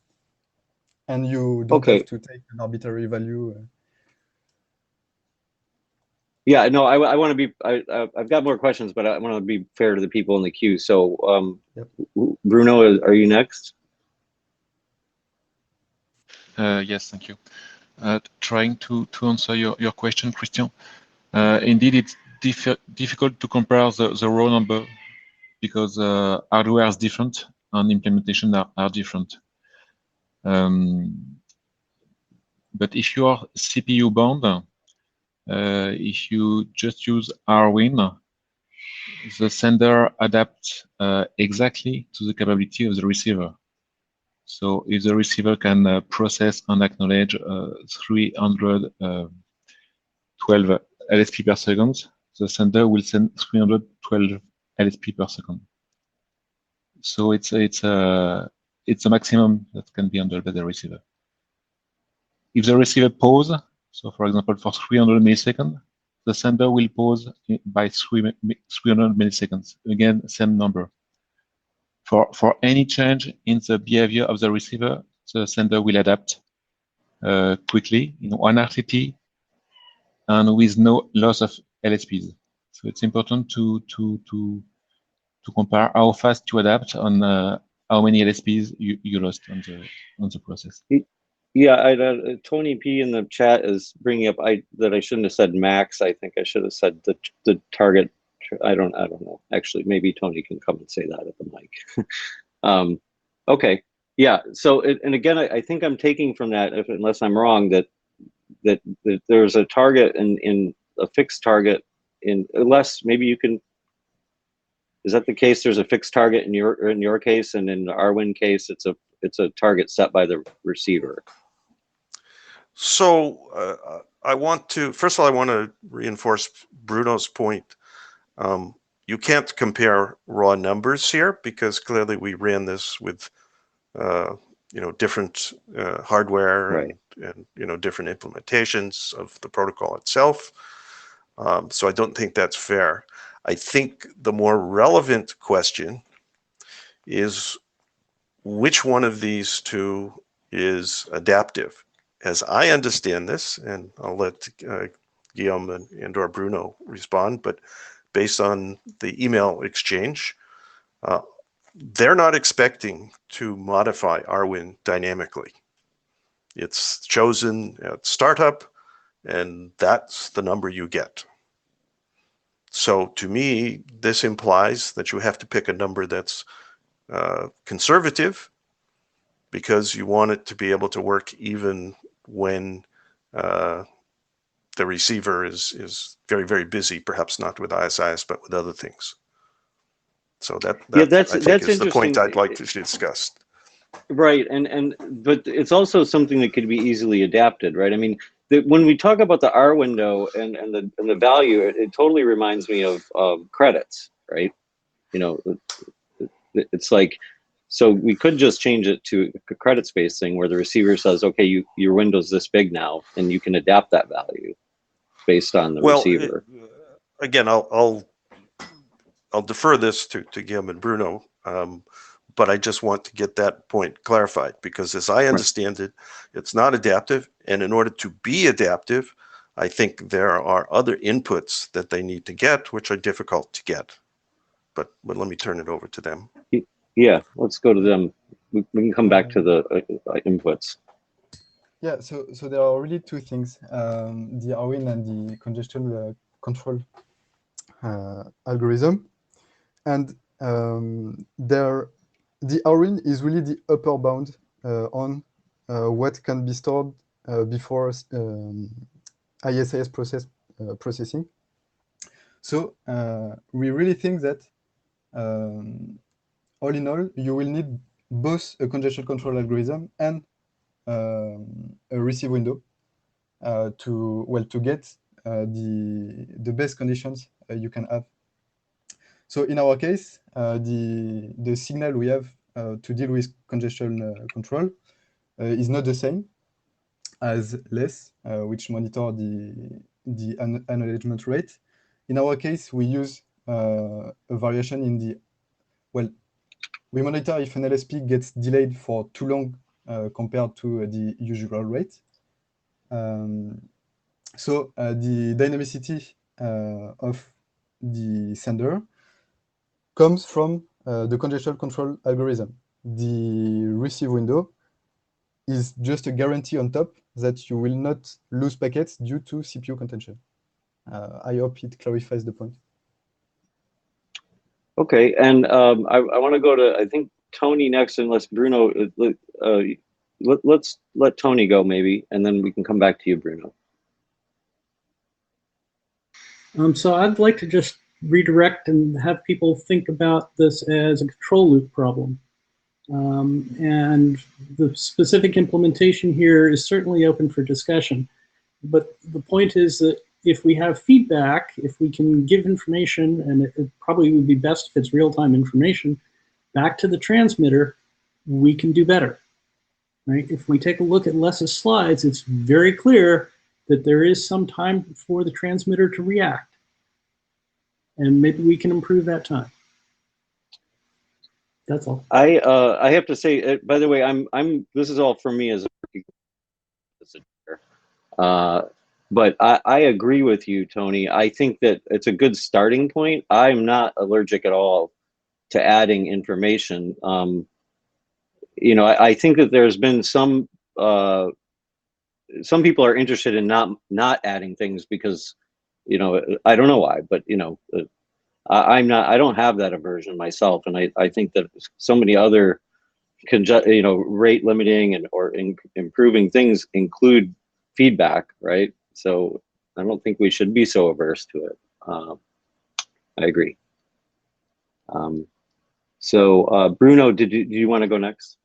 Speaker 5: and you don't
Speaker 2: Okay.
Speaker 5: have to take an arbitrary value.
Speaker 2: Yeah, no, I want to be. I've got more questions, but I want to be fair to the people in the queue. So,
Speaker 5: Yep.
Speaker 2: Bruno, are you next?
Speaker 6: Yes, thank you. Trying to answer your question, Christian. Indeed, it's difficult to compare the raw number because hardware is different and implementation are different. But if you are CPU bound, if you just use Arwin, the sender adapts exactly to the capability of the receiver. So if the receiver can process and acknowledge 312 LSP per second, the sender will send 312 LSP per second. So it's a maximum that can be handled by the receiver. If the receiver pause, so for example for 300 milliseconds, the sender will pause by 300 milliseconds. Again, same number. For any change in the behavior of the receiver, the sender will adapt quickly in 1 RTT and with no loss of LSPs. So it's important to compare how fast you adapt on how many LSPs you lost on the process.
Speaker 2: Yeah, Tony P in the chat is bringing up that I shouldn't have said max. I think I should have said the target. I don't know. Actually, maybe Tony can come and say that at the mic. Okay. Yeah. So, and again, I think I'm taking from that, unless I'm wrong, that there's a target in a fixed target unless maybe you can. Is that the case? There's a fixed target in your case, and in the Arwin case, it's a target set by the receiver.
Speaker 4: So first of all, I want to reinforce Bruno's point. You can't compare raw numbers here because clearly we ran this with, different hardware,
Speaker 2: right,
Speaker 4: and different implementations of the protocol itself. So I don't think that's fair. I think the more relevant question is which one of these two is adaptive. As I understand this, and I'll let Guillaume and or Bruno respond, but based on the email exchange, they're not expecting to modify Arwin dynamically. It's chosen at startup, and that's the number you get. So to me, this implies that you have to pick a number that's conservative because you want it to be able to work even when the receiver is very, very busy, perhaps not with ISIS, but with other things. So that's the point I'd like to discuss.
Speaker 2: Right, but it's also something that could be easily adapted, right? I mean, when we talk about the R window and the value, it totally reminds me of credits, right? It's like, so we could just change it to a credit space thing where the receiver says, okay, your window's this big now, and you can adapt that value based on the receiver.
Speaker 4: Again, I'll defer this to Guillaume and Bruno, but I just want to get that point clarified because as I understand it, it's not adaptive. And in order to be adaptive, I think there are other inputs that they need to get, which are difficult to get. But let me turn it over to them.
Speaker 2: Yeah, let's go to them. We can come back to the inputs.
Speaker 5: Yeah, so there are really two things, the Arwin and the congestion control algorithm. And the Arwin is really the upper bound on what can be stored before ISIS processing. So we really think that all in all, you will need both a congestion control algorithm and a receive window to get the best conditions you can have. So in our case, the signal we have to deal with congestion control is not the same as LESS, which monitor the acknowledgement rate. In our case, we use a variation in the, well, we monitor if an LSP gets delayed for too long compared to the usual rate. So the dynamicity of the sender comes from the congestion control algorithm. The receive window is just a guarantee on top that you will not lose packets due to CPU contention. I hope it clarifies the point.
Speaker 2: Okay, and I want to go to, I think, Tony next, unless Bruno, let's let Tony go maybe, and then we can come back to you, Bruno.
Speaker 3: So I'd like to just redirect and have people think about this as a control loop problem. And the specific implementation here is certainly open for discussion. But the point is that if we have feedback, if we can give information, and it probably would be best if it's real-time information, back to the transmitter, we can do better, right? If we take a look at Les's slides, it's very clear that there is some time for the transmitter to react. And maybe we can improve that time. That's all.
Speaker 2: I have to say, by the way, this is all for me as a but I agree with you, Tony. I think that it's a good starting point. I'm not allergic at all to adding information. You know, I think that there's been some people are interested in not adding things because, you know, I don't know why, but you know, I don't have that aversion myself, and I think that so many other rate limiting and or improving things include feedback, right? So I don't think we should be so averse to it. I agree. So Bruno, do you want to go next?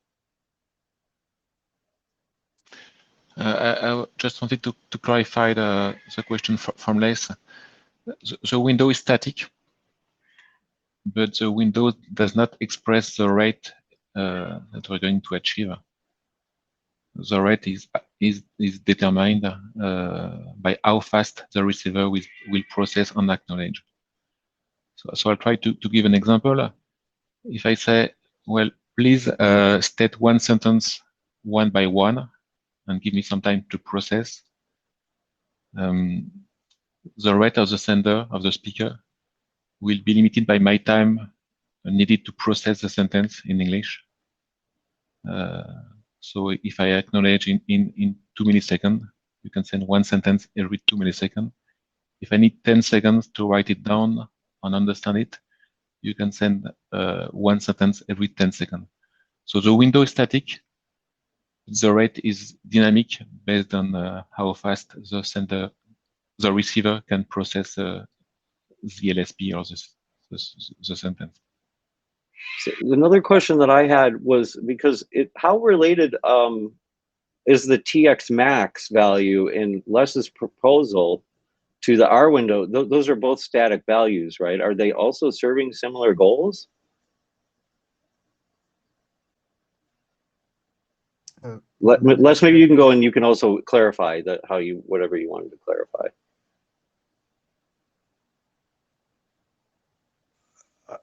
Speaker 6: I just wanted to clarify the question from Les. The window is static, but the window does not express the rate that we're going to achieve. The rate is determined by how fast the receiver will process and acknowledge. So I'll try to give an example. If I say, well, please state one sentence one by one and give me some time to process, the rate of the sender, of the speaker, will be limited by my time needed to process the sentence in English. So if I acknowledge in 2 milliseconds, you can send one sentence every 2 milliseconds. If I need 10 seconds to write it down and understand it, you can send one sentence every 10 seconds. So the window is static. The rate is dynamic based on how fast the receiver can process the LSP or the sentence.
Speaker 2: So another question that I had was, because how related is the TX max value in Les's proposal to the R window? Those are both static values, right? Are they also serving similar goals? Les, maybe you can go and you can also clarify that whatever you wanted to clarify.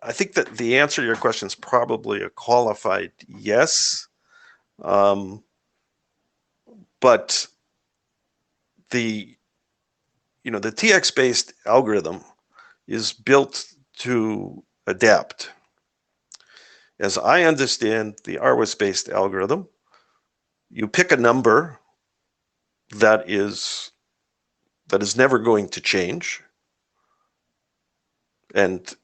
Speaker 4: I think that the answer to your question is probably a qualified yes. But the TX-based algorithm is built to adapt. As I understand the Arwin-based algorithm, you pick a number that is never going to change, and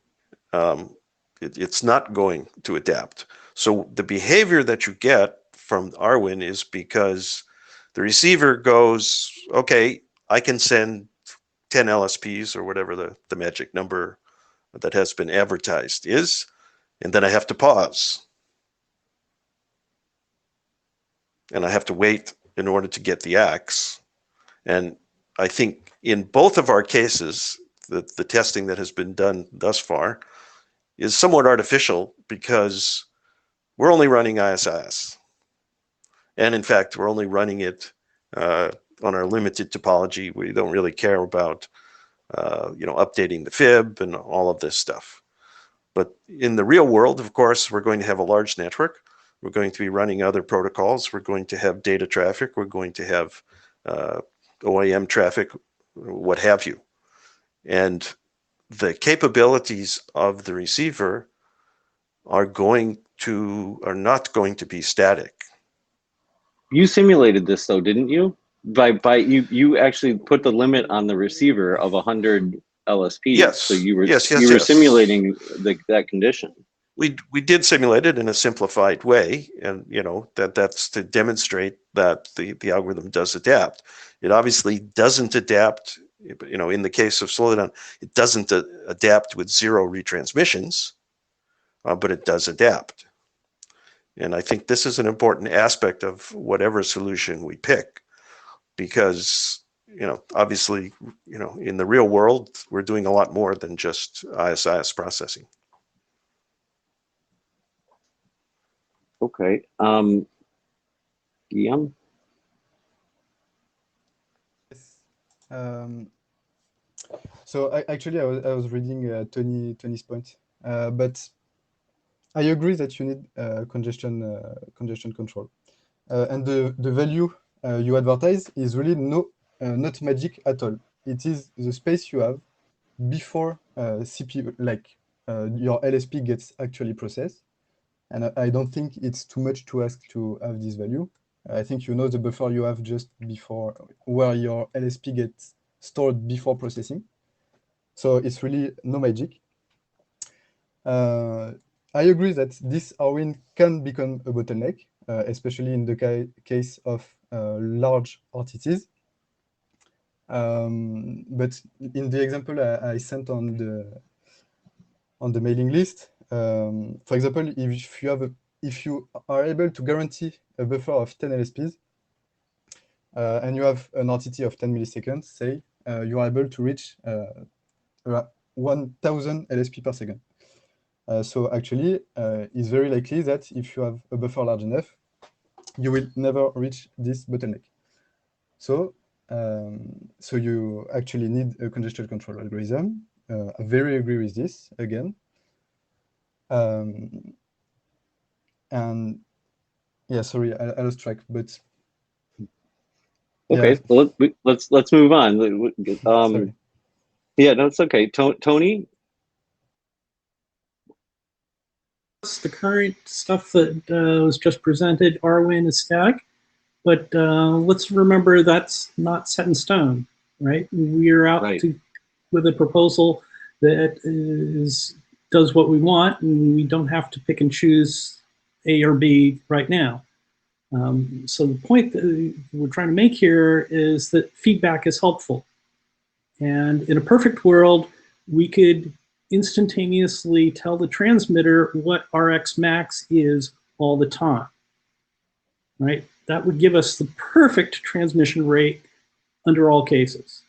Speaker 4: it's not going to adapt. So the behavior that you get from Arwin is because the receiver goes, okay, I can send 10 LSPs or whatever the magic number that has been advertised is, and then I have to pause. And I have to wait in order to get the X. And I think in both of our cases, the testing that has been done thus far is somewhat artificial because we're only running ISIS. And in fact, we're only running it on our limited topology. We don't really care about updating the fib and all of this stuff. But in the real world, of course, we're going to have a large network. We're going to be running other protocols. We're going to have data traffic. We're going to have OAM traffic, what have you. And the capabilities of the receiver are not going to be static.
Speaker 2: You simulated this though, didn't you? You actually put the limit on the receiver of 100 LSPs.
Speaker 4: Yes.
Speaker 2: So you were
Speaker 4: yes.
Speaker 2: simulating that condition.
Speaker 4: We did simulate it in a simplified way, and that's to demonstrate that the algorithm does adapt. It obviously doesn't adapt. In the case of slowdown, it doesn't adapt with 0 retransmissions, but it does adapt. And I think this is an important aspect of whatever solution we pick, because obviously in the real world we're doing a lot more than just ISIS processing.
Speaker 2: Okay, Guillaume?
Speaker 5: So actually, I was reading Tony's point, but I agree that you need congestion control, and the value you advertise is really not magic at all. It is the space you have before CPU, your LSP gets actually processed. And I don't think it's too much to ask to have this value. I think the buffer you have just before, where your LSP gets stored before processing. So it's really no magic. I agree that this Arwin can become a bottleneck, especially in the case of large RTTs. But in the example I sent on the mailing list, for example, if you are able to guarantee a buffer of 10 LSPs, and you have an RTT of 10 milliseconds, say, you are able to reach 1000 LSP per second. So actually, it's very likely that if you have a buffer large enough, you will never reach this bottleneck. So you actually need a congestion control algorithm. I very agree with this again. And yeah, sorry, I lost track, but
Speaker 2: okay, yeah. Well, let's move on.
Speaker 5: Sorry.
Speaker 2: Yeah, no, it's okay. Tony?
Speaker 3: The current stuff that was just presented, Arwin is static, but let's remember that's not set in stone, right? We're out with a proposal that does what we want, and we don't have to pick and choose A or B right now. So the point that we're trying to make here is that feedback is helpful. And in a perfect world, we could instantaneously tell the transmitter what Rx max is all the time, right? That would give us the perfect transmission rate under all cases.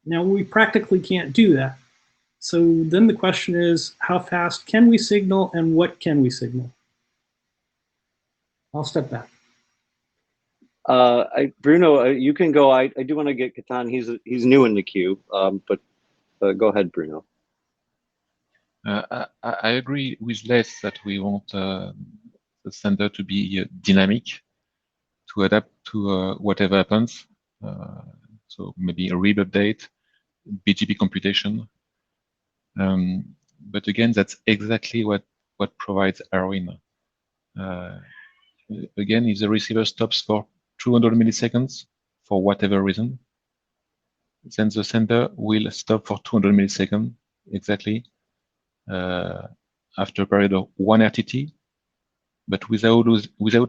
Speaker 3: Now, we practically can't do that. So then the question is, how fast can we signal and what can we signal? I'll step back.
Speaker 2: Bruno, you can go. I do want to get Catan. He's new in the queue, but go ahead, Bruno.
Speaker 6: I agree with Les that we want the sender to be dynamic, to adapt to whatever happens. So maybe a read update, BGP computation. But again, that's exactly what provides Arwin. Again, if the receiver stops for 200 milliseconds for whatever reason, then the sender will stop for 200 milliseconds exactly after a period of 1 RTT, but without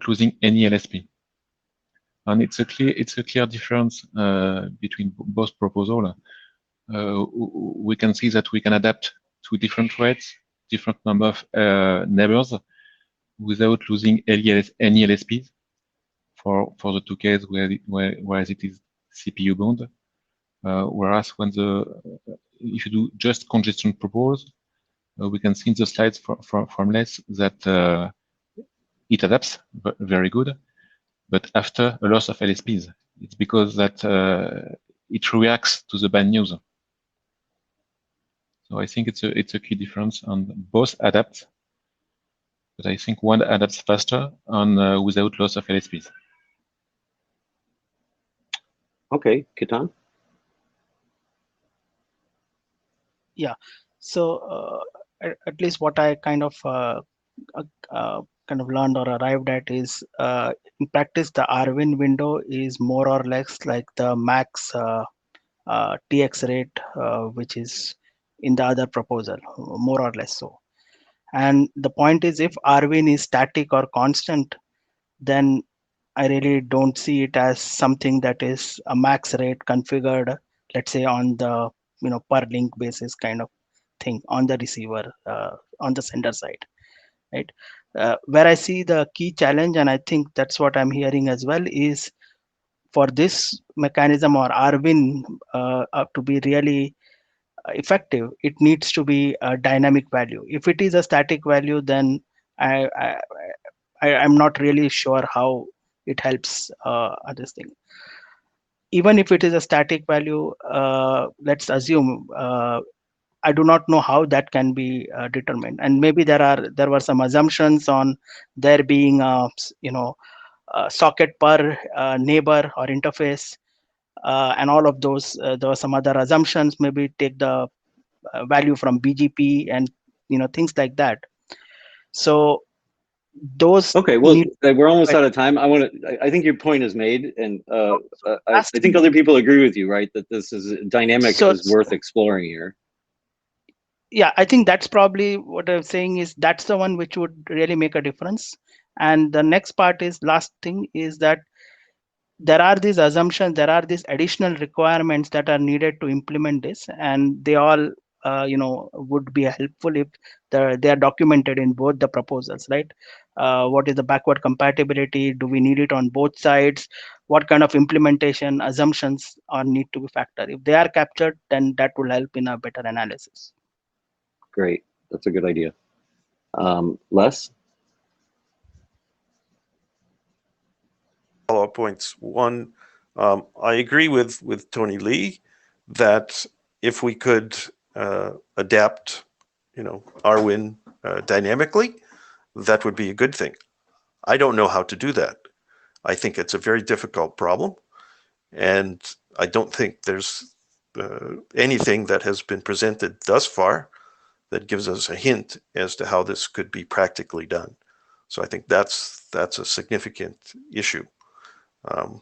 Speaker 6: losing any LSP. And it's a clear difference between both proposals. We can see that we can adapt to different rates, different number of neighbors, without losing any LSPs for the two cases where it is CPU bound. whereas when if you do just congestion propose, we can see in the slides from Les that it adapts very good, but after a loss of LSPs. It's because that it reacts to the bad news. So I think it's a key difference on both adapt, but I think one adapts faster on without loss of LSPs.
Speaker 2: Okay, Ketan?
Speaker 7: Yeah, so at least what I kind of learned or arrived at is in practice the Arwin window is more or less like the max TX rate which is in the other proposal, more or less so. And the point is, if Arwin is static or constant, then I really don't see it as something that is a max rate configured, let's say on the per link basis kind of thing on the receiver on the sender side, right? Where I see the key challenge, and I think that's what I'm hearing as well, is for this mechanism or Arwin to be really effective, it needs to be a dynamic value. If it is a static value, then I'm not really sure how it helps this thing. Even if it is a static value, let's assume I do not know how that can be determined, and maybe there were some assumptions on there being a socket per neighbor or interface, and all of those. There were some other assumptions. Maybe take the value from BGP and things like that. So those
Speaker 2: Okay, well, we're almost out of time. I think your point is made, and I think other people agree with you, right? That this is dynamic is worth exploring here.
Speaker 7: Yeah, I think that's probably what I'm saying is that's the one which would really make a difference. And the next part is last thing is that there are these assumptions, there are these additional requirements that are needed to implement this, and they all would be helpful if they are documented in both the proposals, right? What is the backward compatibility? Do we need it on both sides? What kind of implementation assumptions are need to be factored? If they are captured, then that will help in a better analysis.
Speaker 2: Great, that's a good idea. Les?
Speaker 4: Follow-up points. One, I agree with Tony Lee that if we could adapt, Arwin dynamically, that would be a good thing. I don't know how to do that. I think it's a very difficult problem, and I don't think there's anything that has been presented thus far that gives us a hint as to how this could be practically done. So I think that's a significant issue.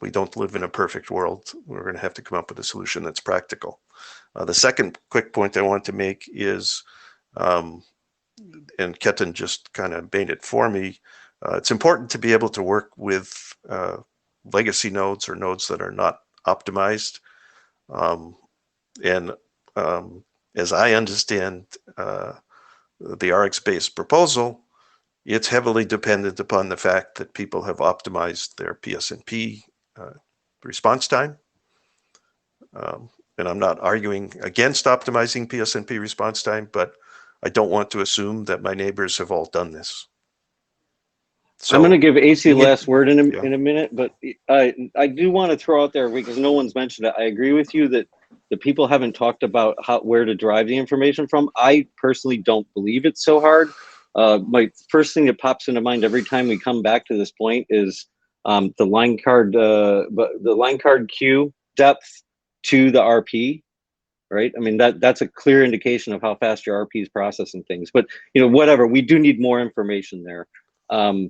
Speaker 4: We don't live in a perfect world. We're going to have to come up with a solution that's practical. The second quick point I want to make is, and Ketan just kind of made it for me, it's important to be able to work with legacy nodes or nodes that are not optimized. As I understand the RX-based proposal, it's heavily dependent upon the fact that people have optimized their PSNP response time. And I'm not arguing against optimizing PSNP response time, but I don't want to assume that my neighbors have all done this. So
Speaker 2: I'm going to give AC the last word in a minute, but I do want to throw out there, because no one's mentioned it, I agree with you that the people haven't talked about where to derive the information from. I personally don't believe it's so hard. My first thing that pops into mind every time we come back to this point is the line card queue depth to the RP, right? I mean, that's a clear indication of how fast your RP is processing things. But whatever, we do need more information there. I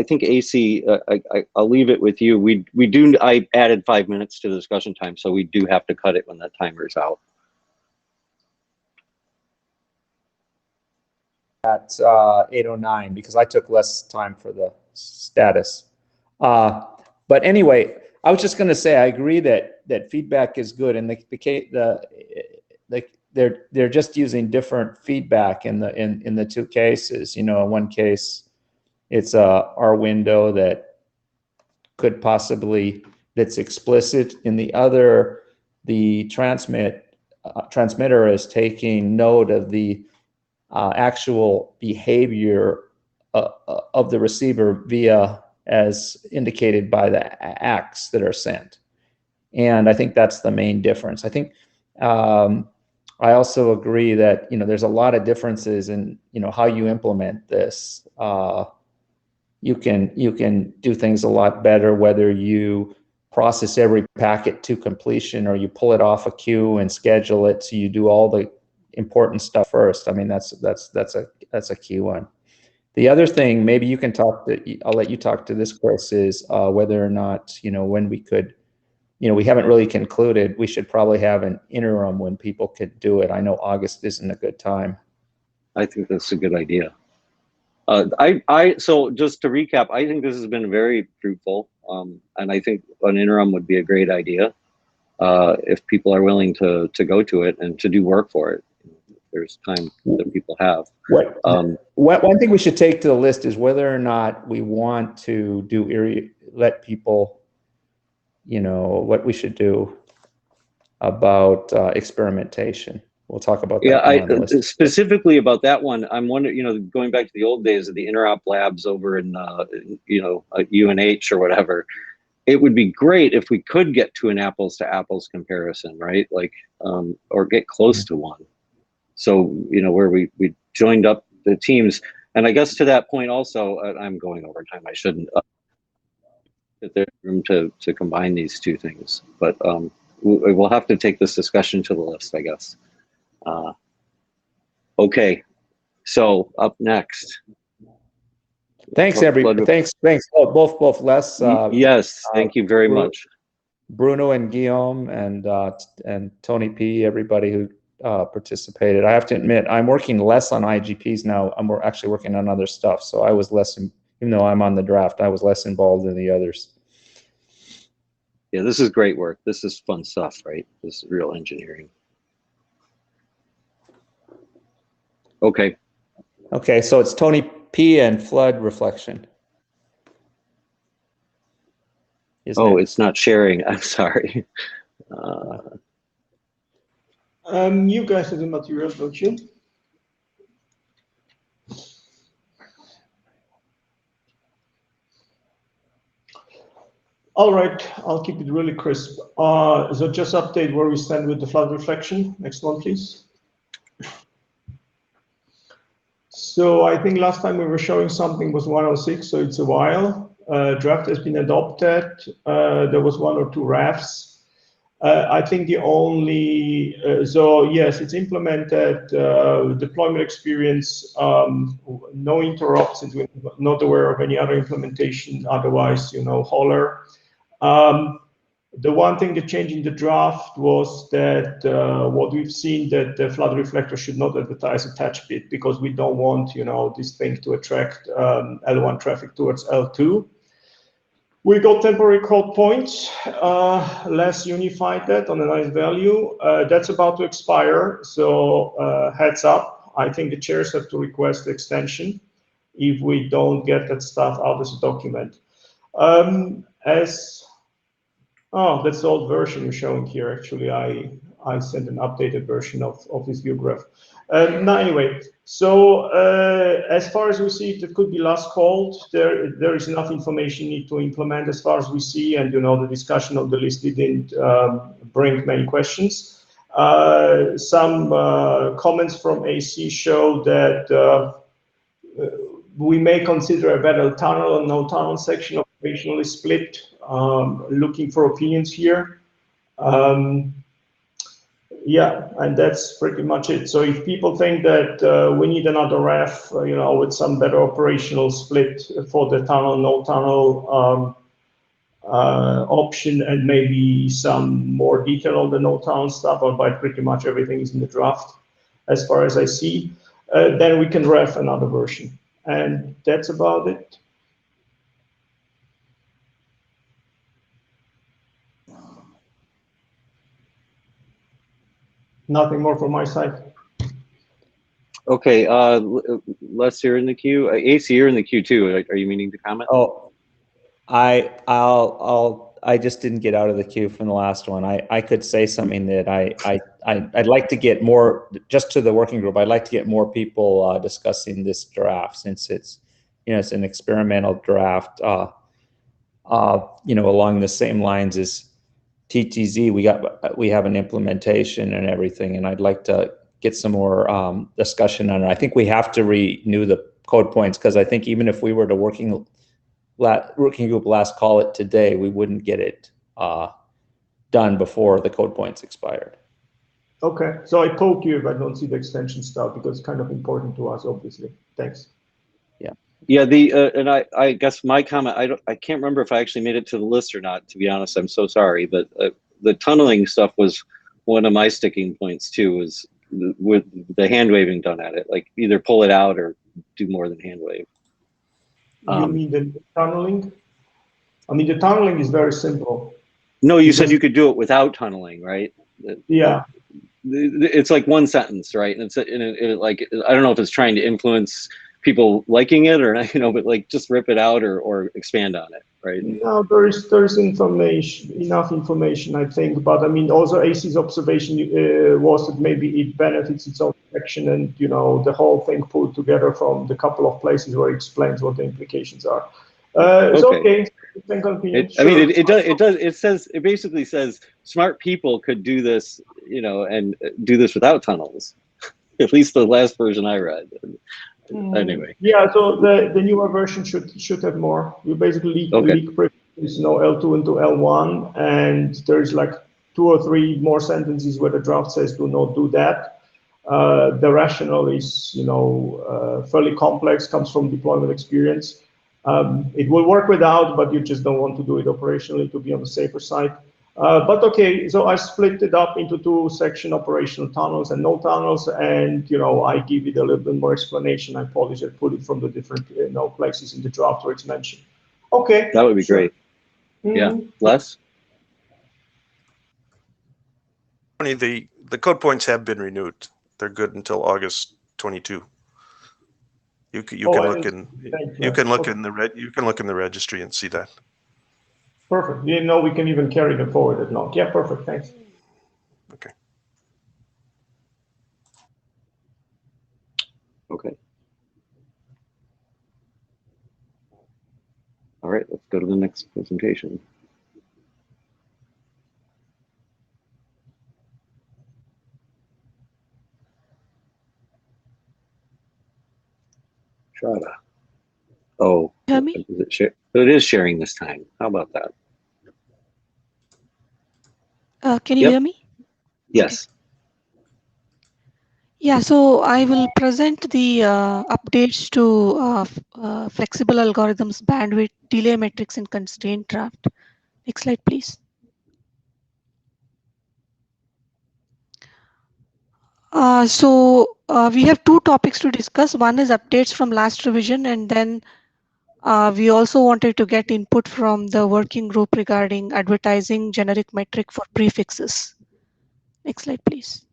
Speaker 2: think AC, I'll leave it with you. I added 5 minutes to the discussion time, so we do have to cut it when that timer is out.
Speaker 1: At 8:09 because I took less time for the status. But anyway, I was just going to say I agree that feedback is good, and they're just using different feedback in the two cases. In one case, it's our window that could possibly that's explicit. In the other, the transmitter is taking note of the actual behavior of the receiver via as indicated by the acts that are sent. And I think that's the main difference. I think I also agree that, you know, there's a lot of differences in, you know, how you implement this. You can do things a lot better whether you process every packet to completion or you pull it off a queue and schedule it so you do all the important stuff first. I mean, that's a key one. The other thing, maybe you can talk to, I'll let you talk to this, Chris, is whether or not, you know, when we could, you know, we haven't really concluded, we should probably have an interim when people could do it. I know August isn't a good time.
Speaker 2: I think that's a good idea. So just to recap, I think this has been very fruitful, and I think an interim would be a great idea if people are willing to go to it and to do work for it. There's time that people have.
Speaker 1: One thing we should take to the list is whether or not we want to do let people, you know, what we should do about experimentation. We'll talk about that.
Speaker 2: Yeah, specifically about that one, I'm wondering, you know, going back to the old days of the interop labs over in, you know, UNH or whatever, it would be great if we could get to an apples to apples comparison, right? Like, or get close to one. So, you know, where we joined up the teams. And I guess to that point also, I'm going over time, I shouldn't, there's room to combine these two things. But we'll have to take this discussion to the list, I guess. Okay, so up next.
Speaker 1: Thanks, everybody. Thanks. Oh, both Les.
Speaker 2: Yes, thank you very much.
Speaker 1: Bruno and Guillaume and Tony P. Everybody who participated. I have to admit, I'm working less on IGPs now. I'm actually working on other stuff. So I was less, even though I'm on the draft, I was less involved than the others.
Speaker 2: Yeah, this is great work. This is fun stuff, right? This is real engineering. Okay.
Speaker 1: Okay, so it's Tony P. and flood reflection.
Speaker 2: It's not sharing. I'm sorry.
Speaker 8: You guys have the material, don't you? All right, I'll keep it really crisp. So just update where we stand with the flood reflection. Next one, please. So I think last time we were showing something was 106, so it's a while. Draft has been adopted. There was 1 or 2 rafts. I think the only, so yes, it's implemented, deployment experience, no interrupts, since we're not aware of any other implementation, otherwise, you know, holler. The one thing that changed in the draft was that what we've seen that the flood reflector should not advertise attach bit because we don't want, you know, this thing to attract L1 traffic towards L2. We got temporary code points, less unified that on a nice value. That's about to expire, so heads up. I think the chairs have to request the extension if we don't get that stuff out as a document. Oh, that's the old version you're showing here. Actually, I sent an updated version of this view graph. Now, anyway, so as far as we see it, could be last called. There is enough information you need to implement as far as we see, and you know the discussion of the list didn't bring many questions. Some comments from AC show that we may consider a better tunnel and no tunnel section operationally split. Looking for opinions here. Yeah, and that's pretty much it. So if people think that we need another RAF, you know, with some better operational split for the tunnel, no tunnel option, and maybe some more detail on the no tunnel stuff, but pretty much everything is in the draft as far as I see, then we can RAF another version. And that's about it. Nothing more from my side.
Speaker 2: Okay, Les, you're in the queue. AC, you're in the queue too. Are you meaning to comment?
Speaker 1: Oh, I'll I just didn't get out of the queue from the last one. I could say something that I'd like to get more, just to the working group, I'd like to get more people discussing this draft, since it's, it's an experimental draft, along the same lines as TTZ. We have an implementation and everything, and I'd like to get some more discussion on it. I think we have to renew the code points, because I think even if we were to working group last call it today, we wouldn't get it done before the code points expired.
Speaker 8: Okay, so I poke you if I don't see the extension stuff, because it's kind of important to us, obviously. Thanks.
Speaker 2: Yeah, and I guess my comment, I can't remember if I actually made it to the list or not, to be honest. I'm so sorry, but the tunneling stuff was one of my sticking points too, was with the hand waving done at it, like either pull it out or do more than hand wave.
Speaker 8: You mean the tunneling? I mean, the tunneling is very simple.
Speaker 2: No, you said you could do it without tunneling, right?
Speaker 8: Yeah.
Speaker 2: It's like one sentence, right? And it's like, I don't know if it's trying to influence people liking it or not, but like just rip it out or expand on it, right?
Speaker 8: No, there is enough information, I think. But I mean, also AC's observation was that maybe it benefits its own section, and the whole thing pulled together from the couple of places where it explains what the implications are. It's okay. You can continue.
Speaker 2: I mean, it basically says smart people could do this, and do this without tunnels. At least the last version I read. Anyway.
Speaker 8: Yeah, so the newer version should have more. You basically leak privileges, L2 into L1, and there's like 2 or 3 more sentences where the draft says do not do that. The rationale is, fairly complex, comes from deployment experience. It will work without, but you just don't want to do it operationally to be on the safer side. But okay, so I split it up into 2 sections, operational tunnels and no tunnels, and I give it a little bit more explanation. I polish it, put it from the different places in the draft where it's mentioned. Okay,
Speaker 2: that would be great. Yeah, Les?
Speaker 4: The code points have been renewed. They're good until August 22. You can look in the registry and see that.
Speaker 8: Perfect. We can even carry them forward if not. Yeah, perfect. Thanks.
Speaker 4: Okay.
Speaker 2: Okay. All right, let's go to the next presentation. Shada. Oh,
Speaker 9: Hear me?
Speaker 2: It is sharing this time. How about that?
Speaker 9: Can you hear me?
Speaker 2: Yes.
Speaker 9: Okay. Yeah, so I will present the updates to flexible algorithms, bandwidth, delay metrics, and constraint draft. Next slide, please. We have 2 topics to discuss. One is updates from last revision, and then we also wanted to get input from the working group regarding advertising generic metric for prefixes. Next slide, please.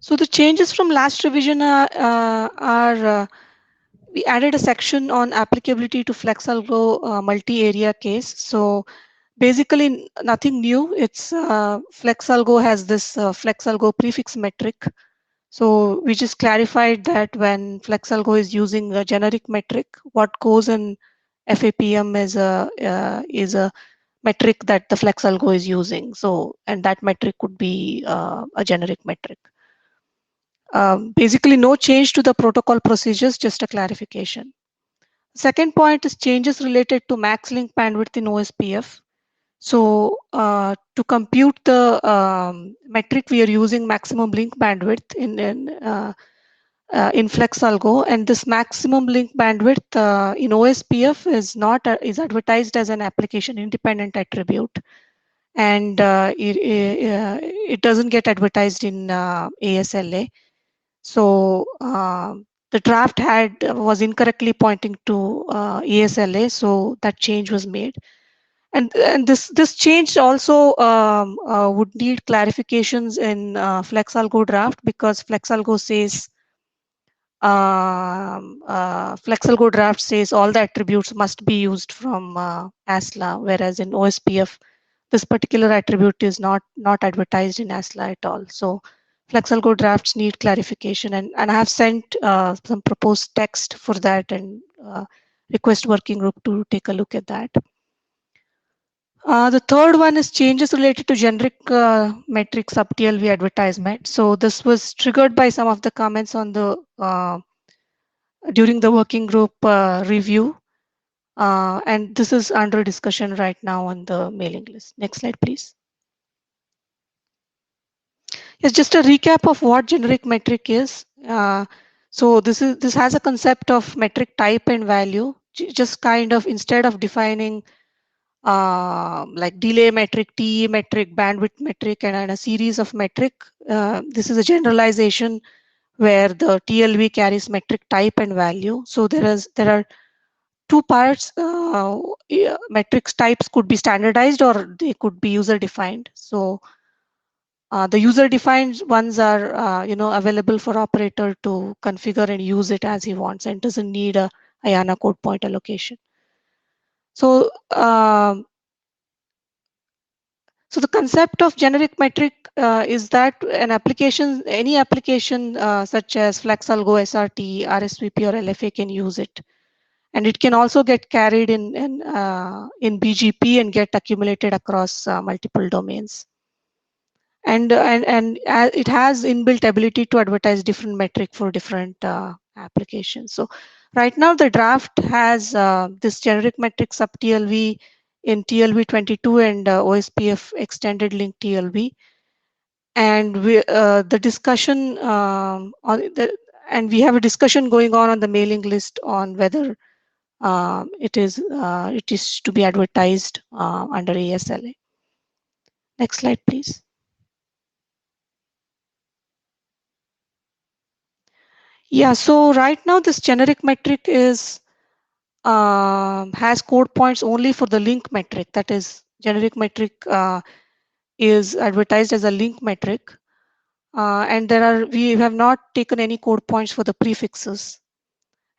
Speaker 9: So the changes from last revision are we added a section on applicability to FlexAlgo multi-area case. So basically nothing new. It's FlexAlgo has this FlexAlgo prefix metric. So we just clarified that when FlexAlgo is using a generic metric, what goes in FAPM is a metric that the FlexAlgo is using. So, and that metric could be a generic metric. Basically no change to the protocol procedures, just a clarification. Second point is changes related to max link bandwidth in OSPF. So to compute the metric, we are using maximum link bandwidth in FlexAlgo, and this maximum link bandwidth in OSPF is advertised as an application independent attribute, and it doesn't get advertised in ASLA. So the draft was incorrectly pointing to ASLA, so that change was made. And this change also would need clarifications in FlexAlgo draft, because FlexAlgo says FlexAlgo draft says all the attributes must be used from ASLA, whereas in OSPF, this particular attribute is not advertised in ASLA at all. So FlexAlgo drafts need clarification, and I have sent some proposed text for that and request working group to take a look at that. The third one is changes related to generic metric sub TLV advertisement. So this was triggered by some of the comments on the during the working group review, and this is under discussion right now on the mailing list. Next slide, please. It's just a recap of what generic metric is. So this has a concept of metric type and value. Just kind of instead of defining like delay metric, TE metric, bandwidth metric, and a series of metric, this is a generalization where the TLV carries metric type and value. So there are two parts. Metrics types could be standardized or they could be user defined. So the user defined ones are available for operator to configure and use it as he wants and doesn't need a IANA code point allocation. So so the concept of generic metric is that any application such as FlexAlgo, SRT, RSVP, or LFA can use it. And it can also get carried in BGP and get accumulated across multiple domains. And it has inbuilt ability to advertise different metric for different applications. So right now the draft has this generic metric sub TLV in TLV 22 and OSPF extended link TLV. And the discussion and we have a discussion going on the mailing list on whether it is to be advertised under ASLA. Next slide, please. Yeah, so right now this generic metric is has code points only for the link metric. That is, generic metric is advertised as a link metric, and we have not taken any code points for the prefixes.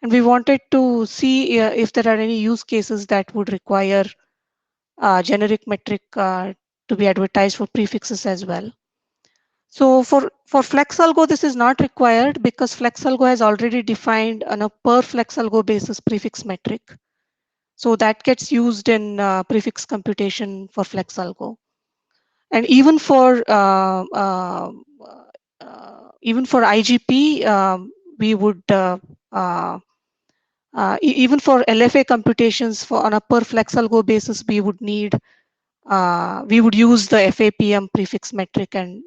Speaker 9: And we wanted to see if there are any use cases that would require generic metric to be advertised for prefixes as well. So for FlexAlgo, this is not required because FlexAlgo has already defined on a per FlexAlgo basis prefix metric. So that gets used in prefix computation for FlexAlgo. And even for IGP, we would even for LFA computations on a per FlexAlgo basis, we would use the FAPM prefix metric, and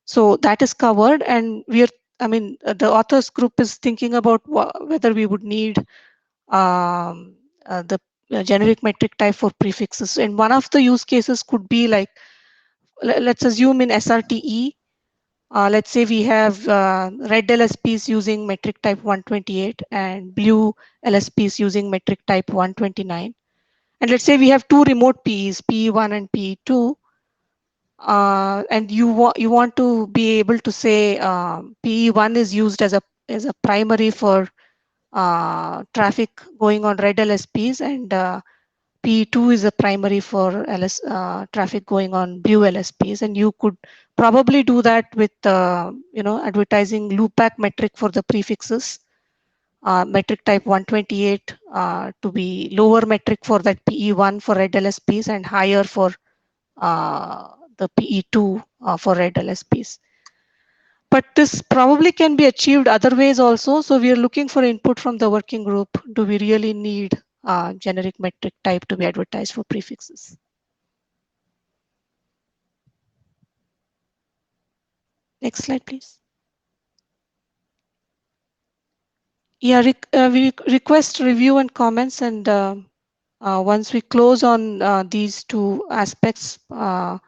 Speaker 9: so that is covered. And the authors group is thinking about whether we would need the generic metric type for prefixes. And one of the use cases could be like, let's assume in SRTE, let's say we have red LSPs using metric type 128 and blue LSPs using metric type 129. And let's say we have two remote PEs, PE1 and PE2. And you want to be able to say PE1 is used as a primary for traffic going on red LSPs, and PE2 is a primary for traffic going on blue LSPs. And you could probably do that with advertising loopback metric for the prefixes, metric type 128 to be lower metric for that PE1 for red LSPs and higher for the PE2 for red LSPs. But this probably can be achieved other ways also. So we are looking for input from the working group. Do we really need generic metric type to be advertised for prefixes? Next slide, please. Yeah, we request review and comments, and once we close on these two aspects that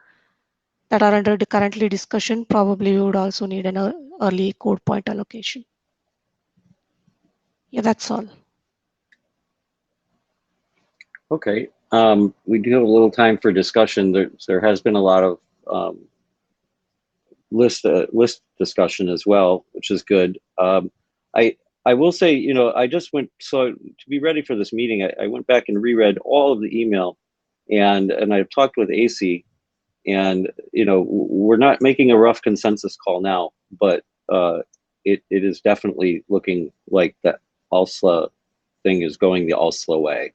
Speaker 9: are under the currently discussion, probably we would also need an early code point allocation. Yeah, that's all.
Speaker 2: Okay, we do have a little time for discussion. There has been a lot of list discussion as well, which is good. I will say, you know, I just went, so to be ready for this meeting, I went back and reread all of the email, and I've talked with AC, and, you know, we're not making a rough consensus call now, but it is definitely looking like that ALSLA thing is going the ALSLA way.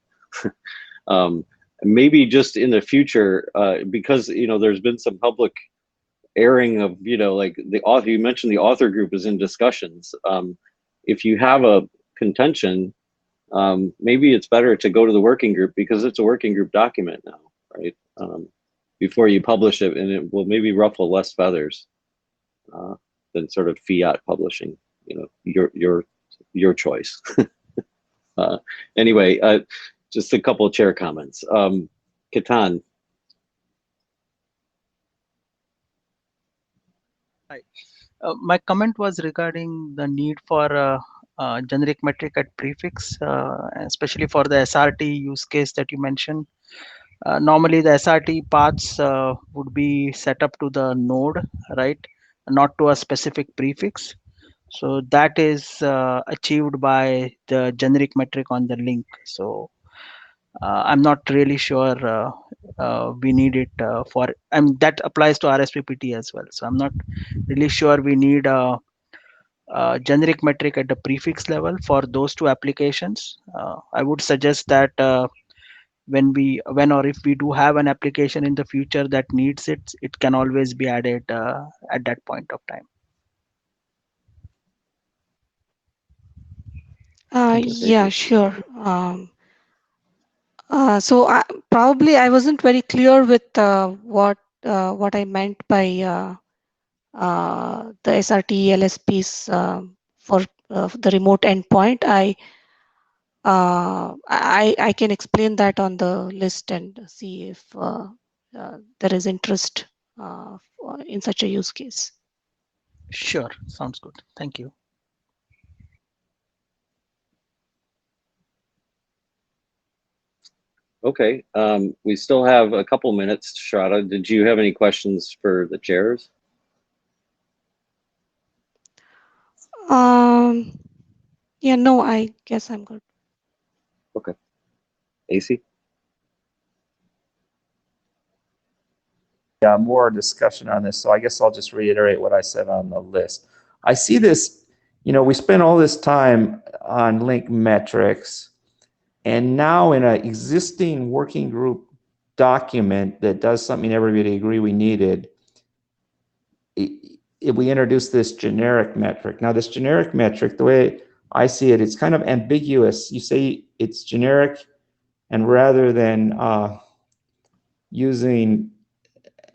Speaker 2: Maybe just in the future, because, you know, there's been some public airing of, you know, like the author, you mentioned the author group is in discussions. If you have a contention, maybe it's better to go to the working group, because it's a working group document now, right? Before you publish it, and it will maybe ruffle less feathers than sort of fiat publishing. You know, your choice. Anyway, just a couple of chair comments. Ketan.
Speaker 7: Hi. My comment was regarding the need for a generic metric at prefix, especially for the SRT use case that you mentioned. Normally, the SRT paths would be set up to the node, right? Not to a specific prefix. So that is achieved by the generic metric on the link. So I'm not really sure we need it for, and that applies to RSPPT as well. So I'm not really sure we need a generic metric at the prefix level for those two applications. I would suggest that when or if we do have an application in the future that needs it, it can always be added at that point of time.
Speaker 9: Yeah, sure. So probably I wasn't very clear with what I meant by the SRT LSPs for the remote endpoint. I can explain that on the list and see if there is interest in such a use case.
Speaker 7: Sure, sounds good. Thank you.
Speaker 2: Okay, we still have a couple minutes. Shraddha, did you have any questions for the chairs?
Speaker 9: Yeah, no, I guess I'm good.
Speaker 2: Okay. AC?
Speaker 1: Yeah, more discussion on this. So I guess I'll just reiterate what I said on the list. I see this, you know, we spent all this time on link metrics, and now in an existing working group document that does something everybody agreed we needed, we introduce this generic metric. Now this generic metric, the way I see it, it's kind of ambiguous. You say it's generic, and rather than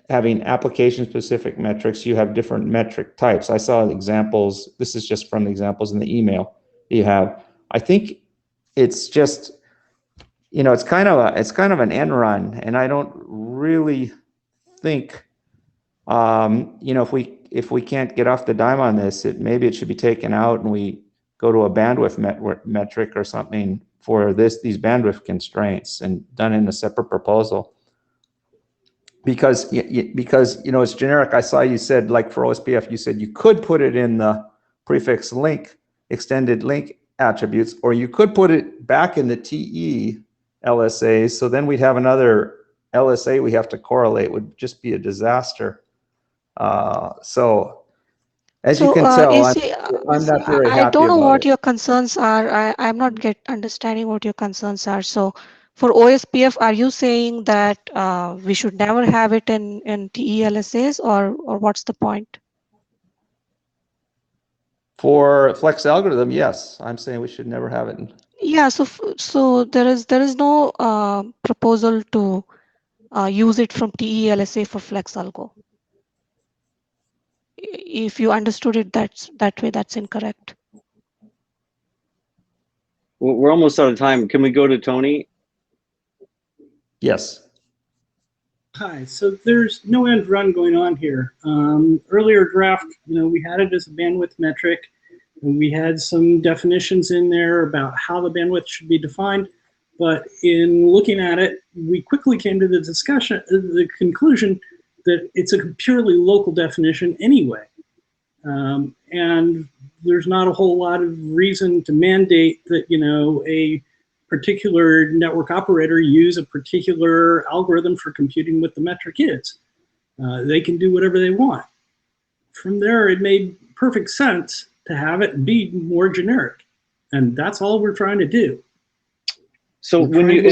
Speaker 1: having application-specific metrics, you have different metric types. I saw examples. This is just from the examples in the email that you have. I think it's just, you know, it's kind of an end run, and I don't really think, you know, if we can't get off the dime on this, maybe it should be taken out and we go to a bandwidth metric or something for these bandwidth constraints and done in a separate proposal. Because you know, it's generic. I saw you said, like for OSPF, you said you could put it in the prefix link, extended link attributes, or you could put it back in the TE LSAs. So then we'd have another LSA we have to correlate. It would just be a disaster. So as you can tell, I'm not very happy.
Speaker 9: I don't know
Speaker 1: about
Speaker 9: what
Speaker 1: it.
Speaker 9: your concerns are. I'm not understanding what your concerns are. So for OSPF, are you saying that we should never have it in TE LSAs, or what's the point?
Speaker 1: For flex algorithm, yes, I'm saying we should never have it.
Speaker 9: Yeah, so there is no proposal to use it from TE LSA for flex algo. If you understood it that way, that's incorrect.
Speaker 2: Well, we're almost out of time. Can we go to Tony?
Speaker 1: Yes.
Speaker 3: Hi, so there's no end run going on here. Earlier draft, you know, we had it as a bandwidth metric, and we had some definitions in there about how the bandwidth should be defined. But in looking at it, we quickly came to the conclusion that it's a purely local definition anyway. And there's not a whole lot of reason to mandate that, you know, a particular network operator use a particular algorithm for computing what the metric is. They can do whatever they want. From there, it made perfect sense to have it be more generic, and that's all we're trying to do.
Speaker 2: So when you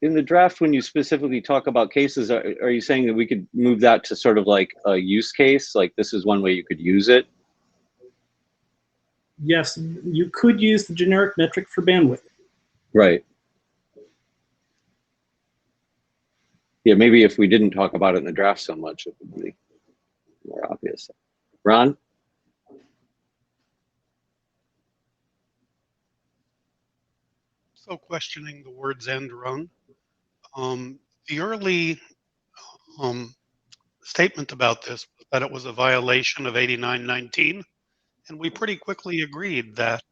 Speaker 2: in the draft, when you specifically talk about cases, are you saying that we could move that to sort of like a use case, like this is one way you could use it?
Speaker 3: Yes, you could use the generic metric for bandwidth.
Speaker 2: Right. Yeah, maybe if we didn't talk about it in the draft so much, it would be more obvious. Ron?
Speaker 10: So questioning the words end run. The early statement about this was that it was a violation of 8919, and we pretty quickly agreed that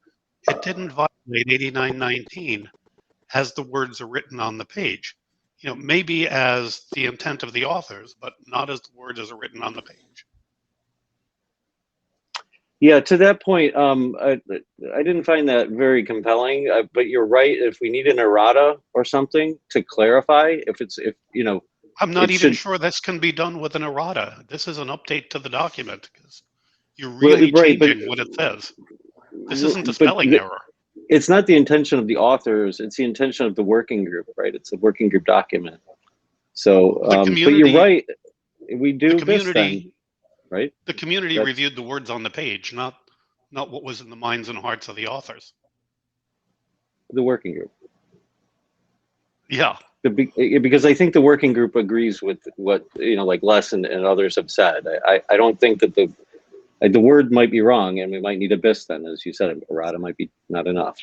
Speaker 10: it didn't violate 8919 as the words are written on the page. You know, maybe as the intent of the authors, but not as the words as are written on the page.
Speaker 2: Yeah, to that point, I didn't find that very compelling, but you're right. If we need an errata or something to clarify, if you know,
Speaker 10: I'm not even sure this can be done with an errata. This is an update to the document because you're really changing what it says. This isn't a spelling error.
Speaker 2: It's not the intention of the authors. It's the intention of the working group, right? It's a working group document. So, but you're right. We do this then, right?
Speaker 10: The community reviewed the words on the page, not what was in the minds and hearts of the authors.
Speaker 2: The working group.
Speaker 10: Yeah.
Speaker 2: Because I think the working group agrees with what, you know, like Les and others have said. I don't think that the word might be wrong, and we might need a bis then, as you said, errata might be not enough.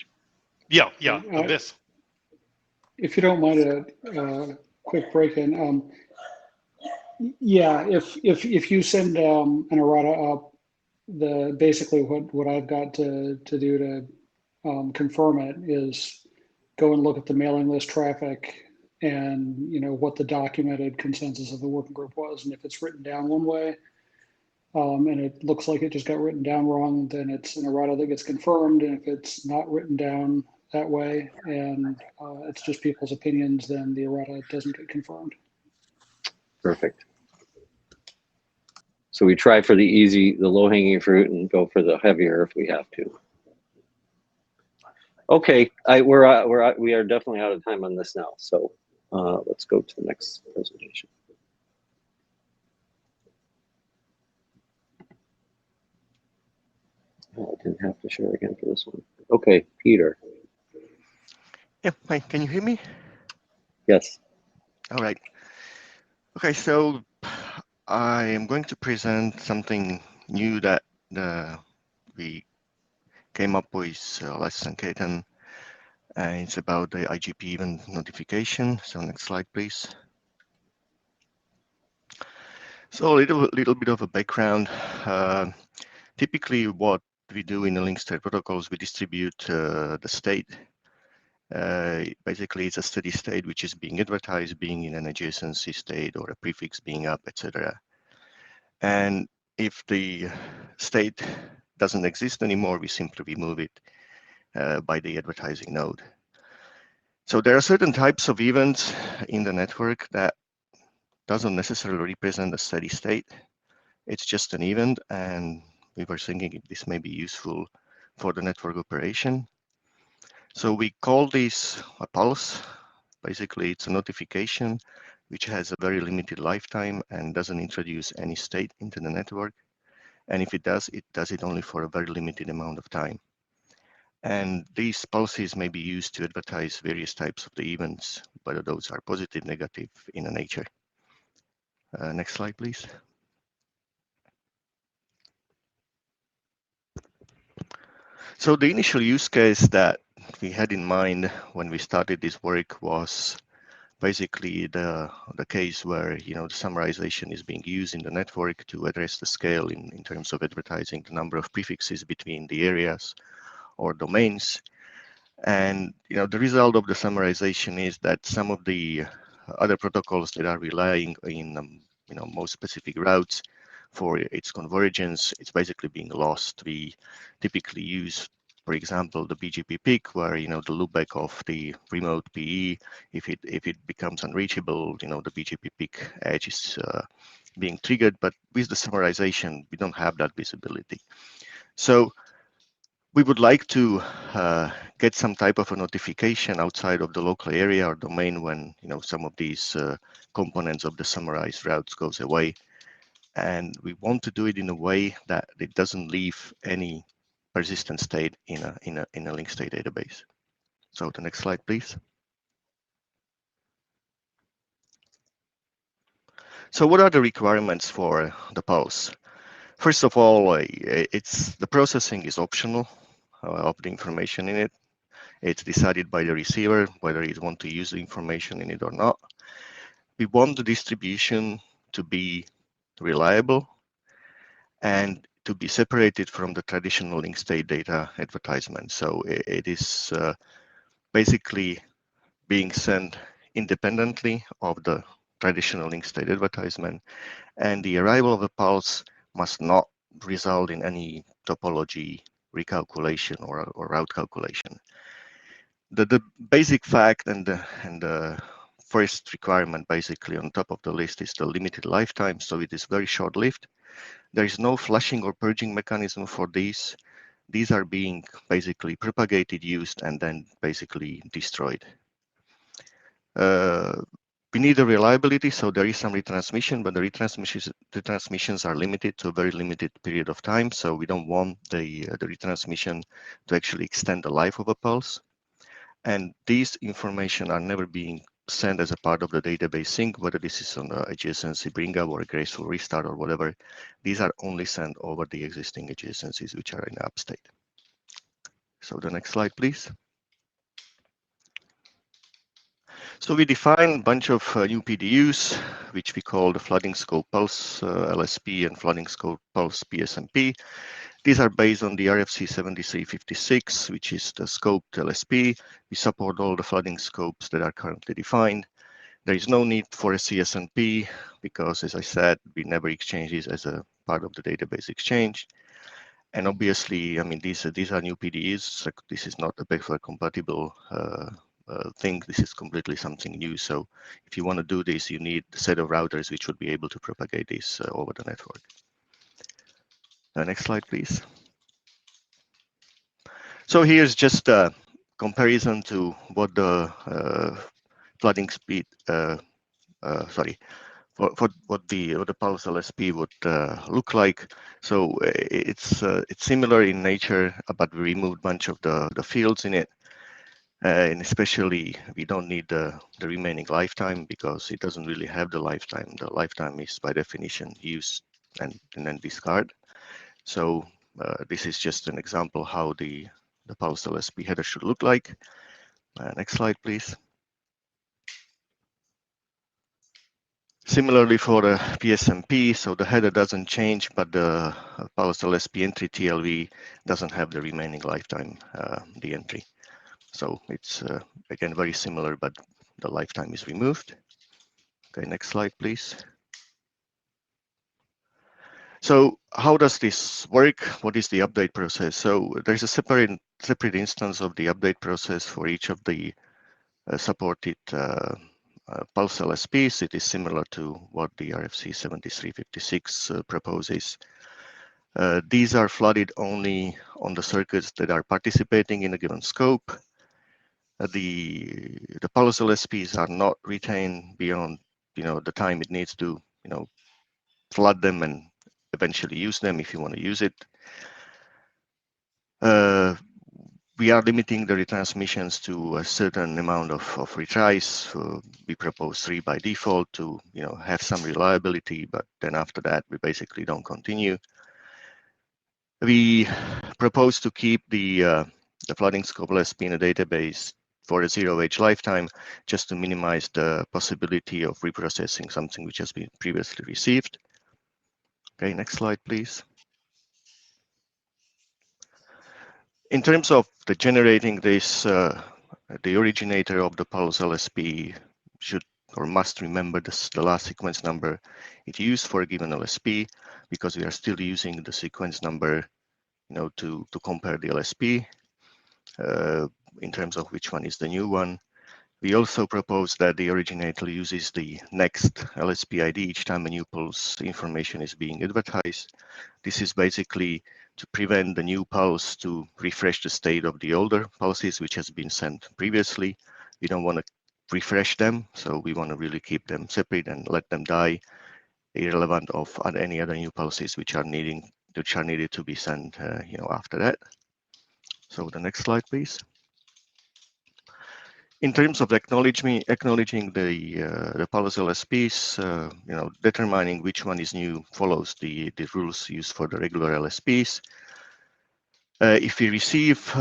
Speaker 10: Yeah, a bis.
Speaker 11: If you don't mind a quick break-in, yeah, if you send an errata up, basically what I've got to do to confirm it is go and look at the mailing list traffic and, you know, what the documented consensus of the working group was, and if it's written down one way, and it looks like it just got written down wrong, then it's an errata that gets confirmed. And if it's not written down that way and it's just people's opinions, then the errata doesn't get confirmed.
Speaker 2: Perfect. So we try for the low-hanging fruit and go for the heavier if we have to. Okay, we are definitely out of time on this now. So let's go to the next presentation. Oh, I didn't have to share again for this one. Okay, Peter.
Speaker 12: Yeah, hi, can you hear me?
Speaker 2: Yes.
Speaker 12: All right. Okay, so I am going to present something new that we came up with Les and Ketan, and it's about the IGP event notification. So next slide, please. So a little bit of a background. Typically, what we do in the link state protocols, we distribute the state. Basically, it's a steady state which is being advertised, being in an adjacency state or a prefix being up, etc. And if the state doesn't exist anymore, we simply remove it by the advertising node. So there are certain types of events in the network that doesn't necessarily represent a steady state. It's just an event, and we were thinking if this may be useful for the network operation. So we call this a pulse. Basically, it's a notification which has a very limited lifetime and doesn't introduce any state into the network. And if it does it only for a very limited amount of time. And these pulses may be used to advertise various types of the events, whether those are positive, negative in a nature. Next slide, please. So the initial use case that we had in mind when we started this work was basically the case where, you know, the summarization is being used in the network to address the scale in terms of advertising the number of prefixes between the areas or domains. And, you know, the result of the summarization is that some of the other protocols that are relying in, you know, more specific routes for its convergence, it's basically being lost. We typically use, for example, the BGP peak, where the loopback of the remote PE, if it becomes unreachable, the BGP peak edge is being triggered. But with the summarization, we don't have that visibility. So we would like to get some type of a notification outside of the local area or domain when some of these components of the summarized routes goes away, and we want to do it in a way that it doesn't leave any persistent state in a link state database. So the next slide, please. So what are the requirements for the pulse? First of all, the processing is optional of the information in it. It's decided by the receiver whether it wants to use the information in it or not. We want the distribution to be reliable and to be separated from the traditional link state data advertisement. So it is basically being sent independently of the traditional link state advertisement, and the arrival of a pulse must not result in any topology recalculation or route calculation. The basic fact and the first requirement basically on top of the list is the limited lifetime, so it is very short-lived. There is no flushing or purging mechanism for these. These are being basically propagated, used, and then basically destroyed. We need a reliability, so there is some retransmission, but the retransmissions are limited to a very limited period of time, so we don't want the retransmission to actually extend the life of a pulse. And these information are never being sent as a part of the database sync, whether this is on the adjacency bring up or a graceful restart or whatever. These are only sent over the existing adjacencies which are in the upstate. So the next slide, please. So we define a bunch of new PDUs, which we call the flooding scope pulse LSP and flooding scope pulse PSMP. These are based on the RFC 7356, which is the scoped LSP. We support all the flooding scopes that are currently defined. There is no need for a CSNP because, as I said, we never exchange these as a part of the database exchange. And obviously, I mean, these are new PDEs. So this is not a backward compatible thing. This is completely something new. So if you want to do this, you need a set of routers which would be able to propagate this over the network. Next slide, please. So here's just a comparison to what the flooding speed, for what the pulse LSP would look like. So it's similar in nature, but we removed a bunch of the fields in it. And especially, we don't need the remaining lifetime because it doesn't really have the lifetime. The lifetime is by definition use and then discard. So this is just an example how the pulse LSP header should look like. Next slide, please. Similarly for the PSMP, so the header doesn't change, but the pulse LSP entry TLV doesn't have the remaining lifetime, the entry. So it's again very similar, but the lifetime is removed. Okay, next slide, please. So how does this work? What is the update process? So there's a separate instance of the update process for each of the supported pulse LSPs. It is similar to what the RFC 7356 proposes. These are flooded only on the circuits that are participating in a given scope. The pulse LSPs are not retained beyond the time it needs to flood them and eventually use them if you want to use it. We are limiting the retransmissions to a certain amount of retries. We propose 3 by default to have some reliability, but then after that we basically don't continue. We propose to keep the flooding scope LSP in a database for a 0-age lifetime, just to minimize the possibility of reprocessing something which has been previously received. Okay, next slide, please. In terms of the generating this, the originator of the pulse LSP should or must remember the last sequence number it used for a given LSP. because we are still using the sequence number, to compare the LSP in terms of which one is the new one. We also propose that the originator uses the next LSP ID each time a new pulse information is being advertised. This is basically to prevent the new pulse to refresh the state of the older pulses which has been sent previously. We don't want to refresh them, so we want to really keep them separate and let them die, irrelevant of any other new pulses which are needed to be sent, after that. So the next slide, please. In terms of acknowledging the pulse LSPs, determining which one is new follows the rules used for the regular LSPs. If we receive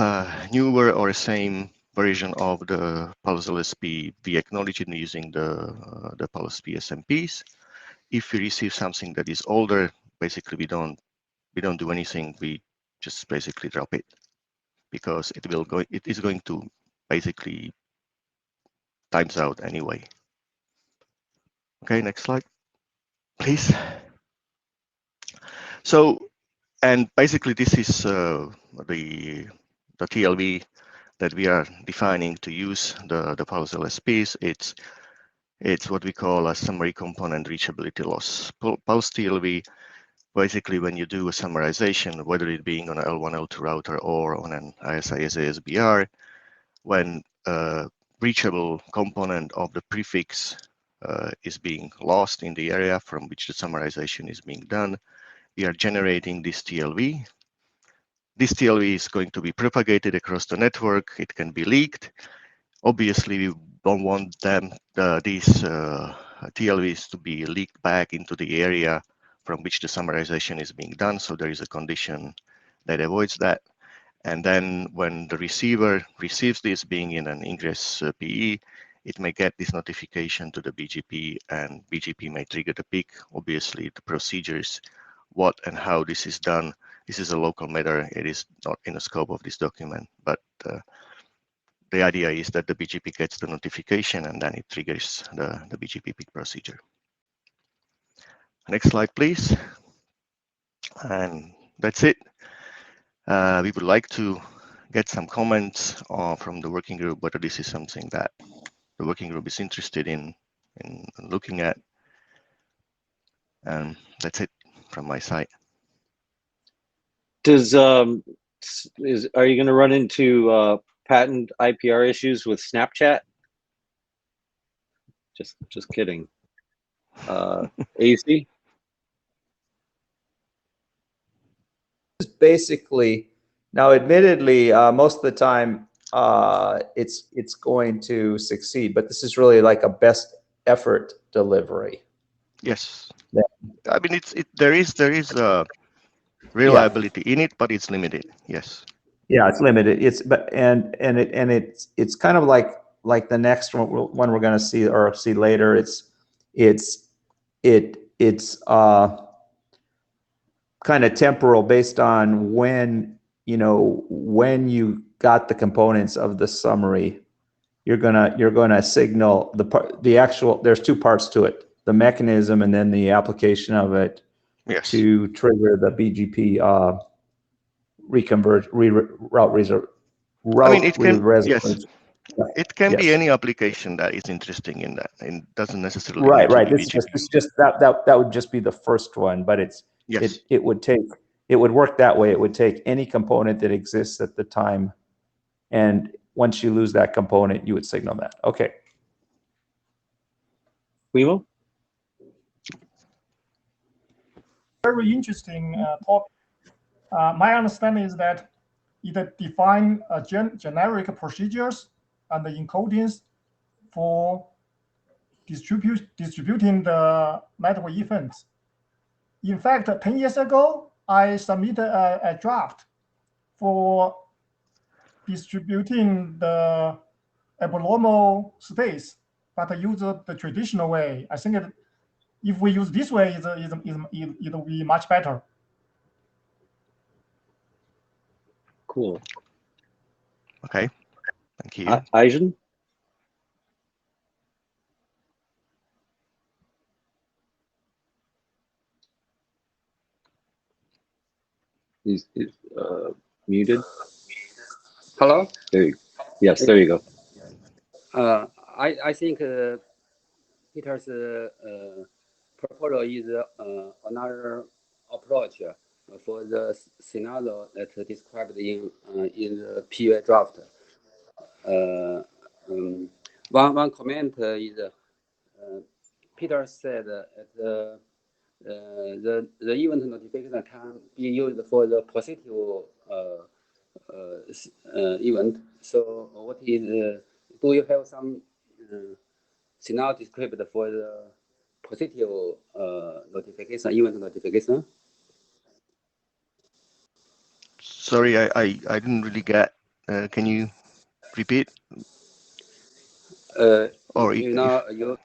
Speaker 12: newer or same version of the pulse LSP, we acknowledge it using the pulse PSMPs. If we receive something that is older, basically we don't do anything. We just basically drop it because it is going to basically times out anyway. Okay, next slide, please. So, and basically this is the TLV that we are defining to use the pulse LSPs. It's what we call a summary component reachability loss. Pulse TLV, basically when you do a summarization, whether it being on an L1, L2 router or on an ISIS ASBR, when a reachable component of the prefix is being lost in the area from which the summarization is being done, we are generating this TLV. This TLV is going to be propagated across the network. It can be leaked. Obviously, we don't want these TLVs to be leaked back into the area from which the summarization is being done. So there is a condition that avoids that. And then when the receiver receives this being in an ingress PE, it may get this notification to the BGP, and BGP may trigger the peak. Obviously, the procedures, what and how this is done, this is a local matter. It is not in the scope of this document, but the idea is that the BGP gets the notification and then it triggers the BGP peak procedure. Next slide, please. And that's it. We would like to get some comments from the working group, whether this is something that the working group is interested in looking at. And that's it from my side.
Speaker 2: Are you going to run into patent IPR issues with Snapchat? Just kidding. AC?
Speaker 1: Basically, now admittedly, most of the time it's going to succeed, but this is really like a best effort delivery.
Speaker 12: Yes.
Speaker 1: Yeah.
Speaker 12: I mean, there is reliability in it, but it's limited. Yes.
Speaker 1: Yeah, it's limited. It's kind of like the next one we're going to see later. It's kind of temporal based on when you got the components of the summary. You're gonna signal there's two parts to it: the mechanism and then the application of it.
Speaker 12: Yes.
Speaker 1: To trigger the BGP
Speaker 12: Yes. It can be any application that is interesting in that, and doesn't necessarily
Speaker 1: right.
Speaker 12: Need to be
Speaker 1: This
Speaker 12: BGP.
Speaker 1: is just that would just be the first one, but it would work that way. It would take any component that exists at the time, and once you lose that component, you would signal that. Okay.
Speaker 2: Wimo?
Speaker 13: Very interesting topic. My understanding is that it defines generic procedures and the encodings for distributing the network events. In fact, 10 years ago, I submitted a draft for distributing the abnormal space, but I use the traditional way. I think if we use this way, it'll be much better.
Speaker 2: Cool.
Speaker 12: Okay. Thank you.
Speaker 2: Aizen? He's muted.
Speaker 14: Hello?
Speaker 2: There you, yes, there you go.
Speaker 14: I think Peter's proposal is another approach for the scenario that described in the PUA draft. One comment is Peter said that the event notification can be used for the positive event. So what is do you have some scenario described for the positive notification, event notification?
Speaker 12: Sorry, I didn't really get. Can you repeat? Or
Speaker 14: You know, you.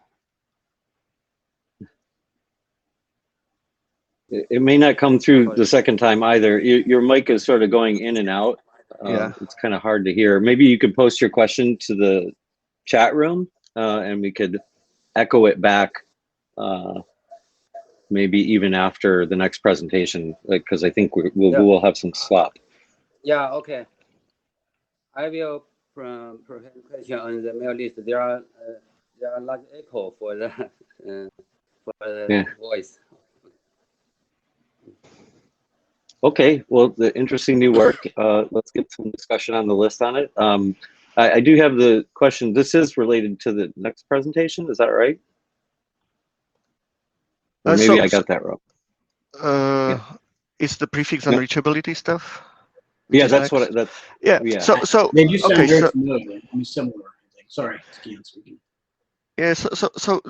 Speaker 2: It may not come through the second time either. Your mic is sort of going in and out.
Speaker 12: Yeah.
Speaker 2: It's kind of hard to hear. Maybe you could post your question to the chat room and we could echo it back maybe even after the next presentation, because I think we'll have some slop.
Speaker 14: Yeah, okay. I will present question on the mail list. There are large echo for the voice.
Speaker 2: Okay, well, the interesting new work. Let's get some discussion on the list on it. I do have the question. This is related to the next presentation. Is that right? Or maybe I got that wrong.
Speaker 12: Is the prefix unreachability stuff?
Speaker 2: Yeah, that's what.
Speaker 12: Yeah. So
Speaker 15: they do sound
Speaker 12: okay,
Speaker 15: very familiar. I mean, similar. I think. Sorry, Skian speaking.
Speaker 12: Yeah. So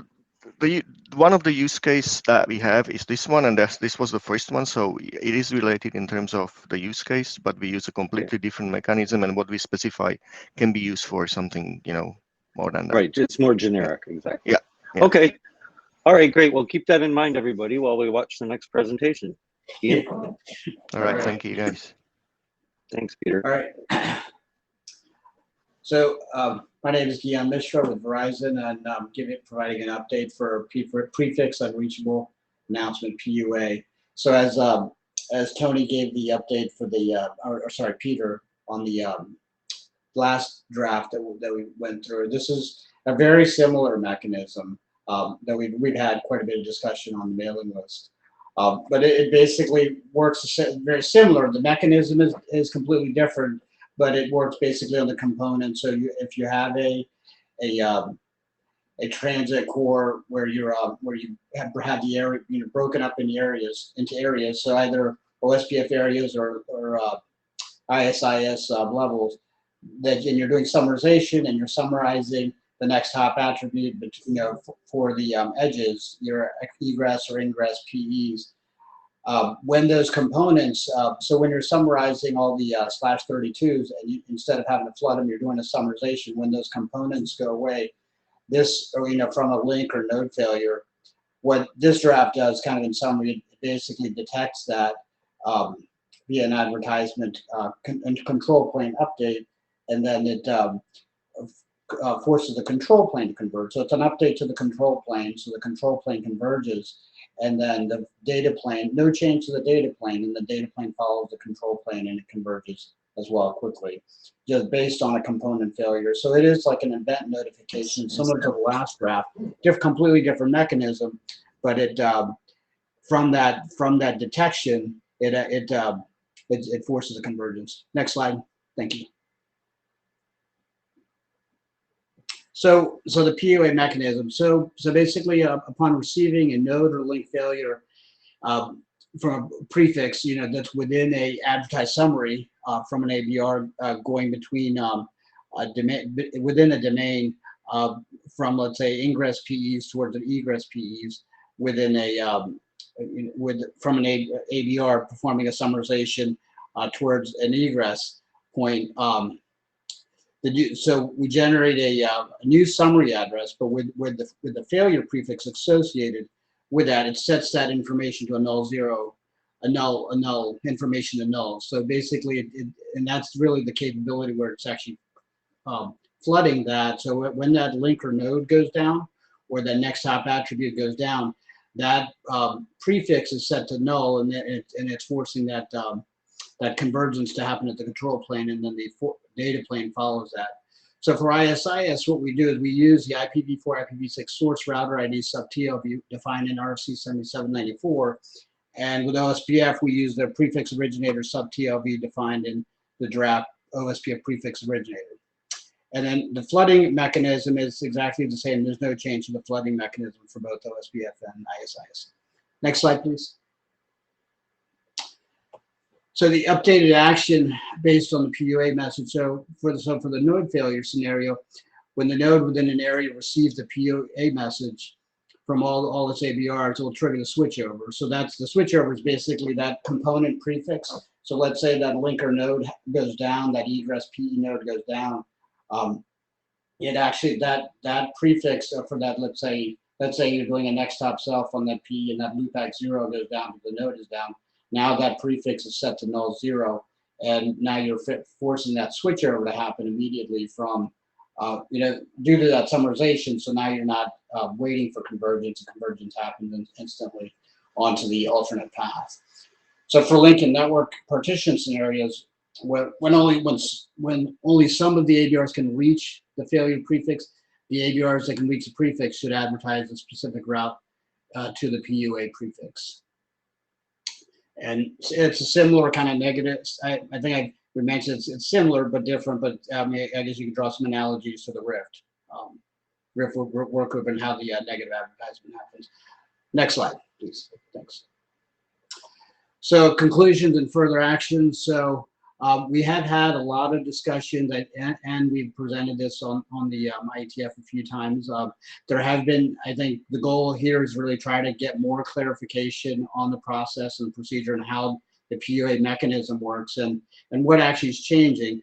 Speaker 12: the one of the use case that we have is this one, and this was the first one. So it is related in terms of the use case, but we use a completely different mechanism, and what we specify can be used for something, more than that.
Speaker 2: Right. It's more generic.
Speaker 12: Yeah.
Speaker 2: Exactly.
Speaker 12: Yeah.
Speaker 2: Okay. All right. Great. Well, keep that in mind, everybody, while we watch the next presentation. Ian?
Speaker 12: All right. Thank you, guys.
Speaker 2: Thanks, Peter.
Speaker 15: All right. So my name is Guillaume Mishra with Verizon, and I'm providing an update for prefix unreachable announcement PUA. So as Tony gave the update for the, Peter, on the last draft that we went through, this is a very similar mechanism that we've had quite a bit of discussion on the mailing list. But it basically works very similar. The mechanism is completely different, but it works basically on the component. So if you have a transit core where you have the area broken up into areas, so either OSPF areas or ISIS levels, and you're doing summarization and you're summarizing the next hop attribute, for the edges, your egress or ingress PEs. When those components, so when you're summarizing all the /32s, and instead of having to flood them, you're doing a summarization. When those components go away, this, from a link or node failure, what this draft does, kind of in summary, it basically detects that via an advertisement control plane update, and then it forces the control plane to converge. So it's an update to the control plane, so the control plane converges, and then the data plane, no change to the data plane, and the data plane follows the control plane and it converges as well quickly, just based on a component failure. So it is like an event notification, similar to the last draft, completely different mechanism, but it from that detection, it forces a convergence. Next slide. Thank you. So the PUA mechanism. So basically, upon receiving a node or link failure from a prefix, that's within a advertised summary from an ABR going between within a domain from, let's say, ingress PEs towards an egress PEs within from an ABR performing a summarization towards an egress point. So we generate a new summary address, but with the failure prefix associated with that, it sets that information to a null zero, a null information to null. So basically, and that's really the capability where it's actually flooding that. So when that link or node goes down, or the next hop attribute goes down, that prefix is set to null, and it's forcing that that convergence to happen at the control plane, and then the data plane follows that. So for ISIS, what we do is we use the IPv4, IPv6 source router ID sub TLV defined in RFC 7794. And with OSPF, we use the prefix originator sub TLV defined in the draft OSPF prefix originator. And then the flooding mechanism is exactly the same. There's no change in the flooding mechanism for both OSPF and ISIS. Next slide, please. So the updated action based on the PUA message. So for the node failure scenario, when the node within an area receives the PUA message from all its ABRs, it will trigger the switchover. So that's the switchover is basically that component prefix. So let's say that linker node goes down, that egress PE node goes down. It actually that prefix for that, let's say you're doing a next hop self on that P and that loopback 0 goes down, but the node is down. Now that prefix is set to null 0, and now you're forcing that switchover to happen immediately from, due to that summarization. So now you're not waiting for convergence. Convergence happens instantly onto the alternate path. So for link and network partition scenarios, when only some of the ABRs can reach the failure prefix, the ABRs that can reach the prefix should advertise a specific route to the PUA prefix. And it's a similar kind of negative. I think we mentioned it's similar but different, but I guess you can draw some analogies to the Rift. Rift work group and how the negative advertisement happens. Next slide, please. Thanks. So conclusions and further actions. So we have had a lot of discussions, and we've presented this on the IETF a few times. There have been, I think the goal here is really try to get more clarification on the process and procedure and how the PUA mechanism works and what actually is changing.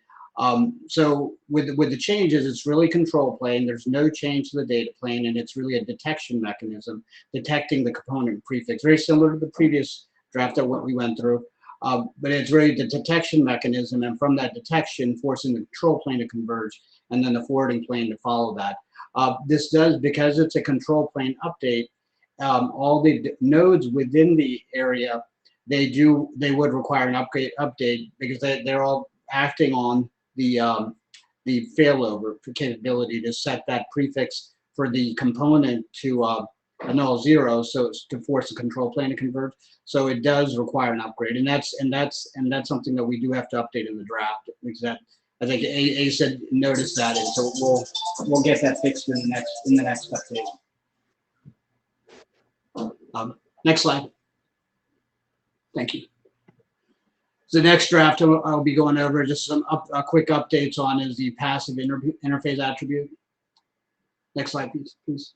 Speaker 15: So with the changes, it's really control plane. There's no change to the data plane, and it's really a detection mechanism, detecting the component prefix, very similar to the previous draft that we went through. But it's really the detection mechanism, and from that detection, forcing the control plane to converge, and then the forwarding plane to follow that. This does, because it's a control plane update, all the nodes within the area, they would require an update because they're all acting on the failover capability to set that prefix for the component to a null 0, so it's to force the control plane to convert. So it does require an upgrade, and that's something that we do have to update in the draft, because that, I think A said notice that, and so we'll get that fixed in the next update. Next slide. Thank you. So the next draft I'll be going over just some quick updates on is the passive interface attribute. Next slide, please.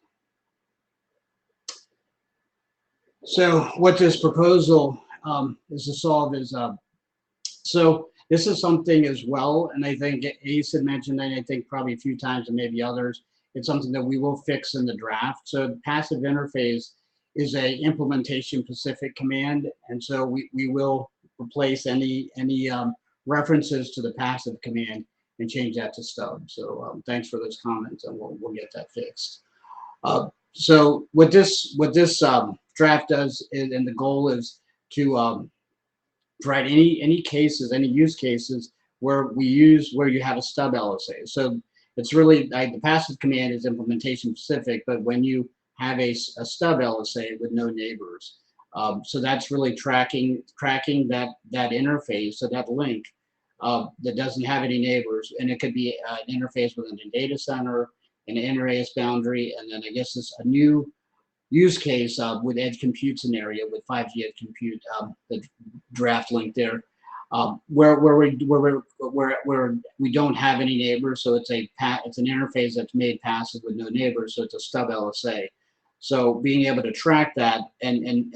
Speaker 15: So what this proposal is to solve is, so this is something as well, and I think Ace had mentioned, and I think probably a few times and maybe others, it's something that we will fix in the draft. So the passive interface is a implementation specific command, and so we will replace any references to the passive command and change that to stub. So thanks for those comments, and we'll get that fixed. So what this draft does is, and the goal is to provide any cases, any use cases where you have a stub LSA. So it's really the passive command is implementation specific, but when you have a stub LSA with no neighbors, so that's really tracking that interface, so that link that doesn't have any neighbors, and it could be an interface within a data center, an inter-AS boundary, and then I guess it's a new use case with edge compute scenario with 5G edge compute, the draft link there, where we don't have any neighbors, so it's an interface that's made passive with no neighbors, so it's a stub LSA. So being able to track that and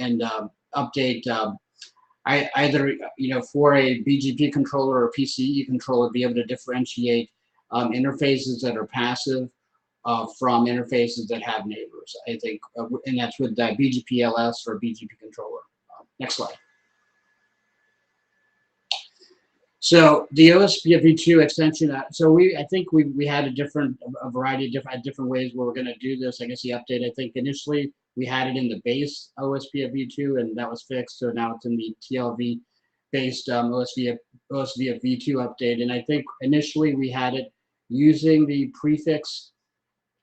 Speaker 15: update either for a BGP controller or PCE controller, be able to differentiate interfaces that are passive from interfaces that have neighbors, I think, and that's with the BGP LS or BGP controller. Next slide. So the Ospf V3 extension. So I think we had a variety of different ways where we're going to do this. I guess the update. I think initially we had it in the base Ospf V2, and that was fixed. So now it's in the TLV based Ospf V2 update. And I think initially we had it using the prefix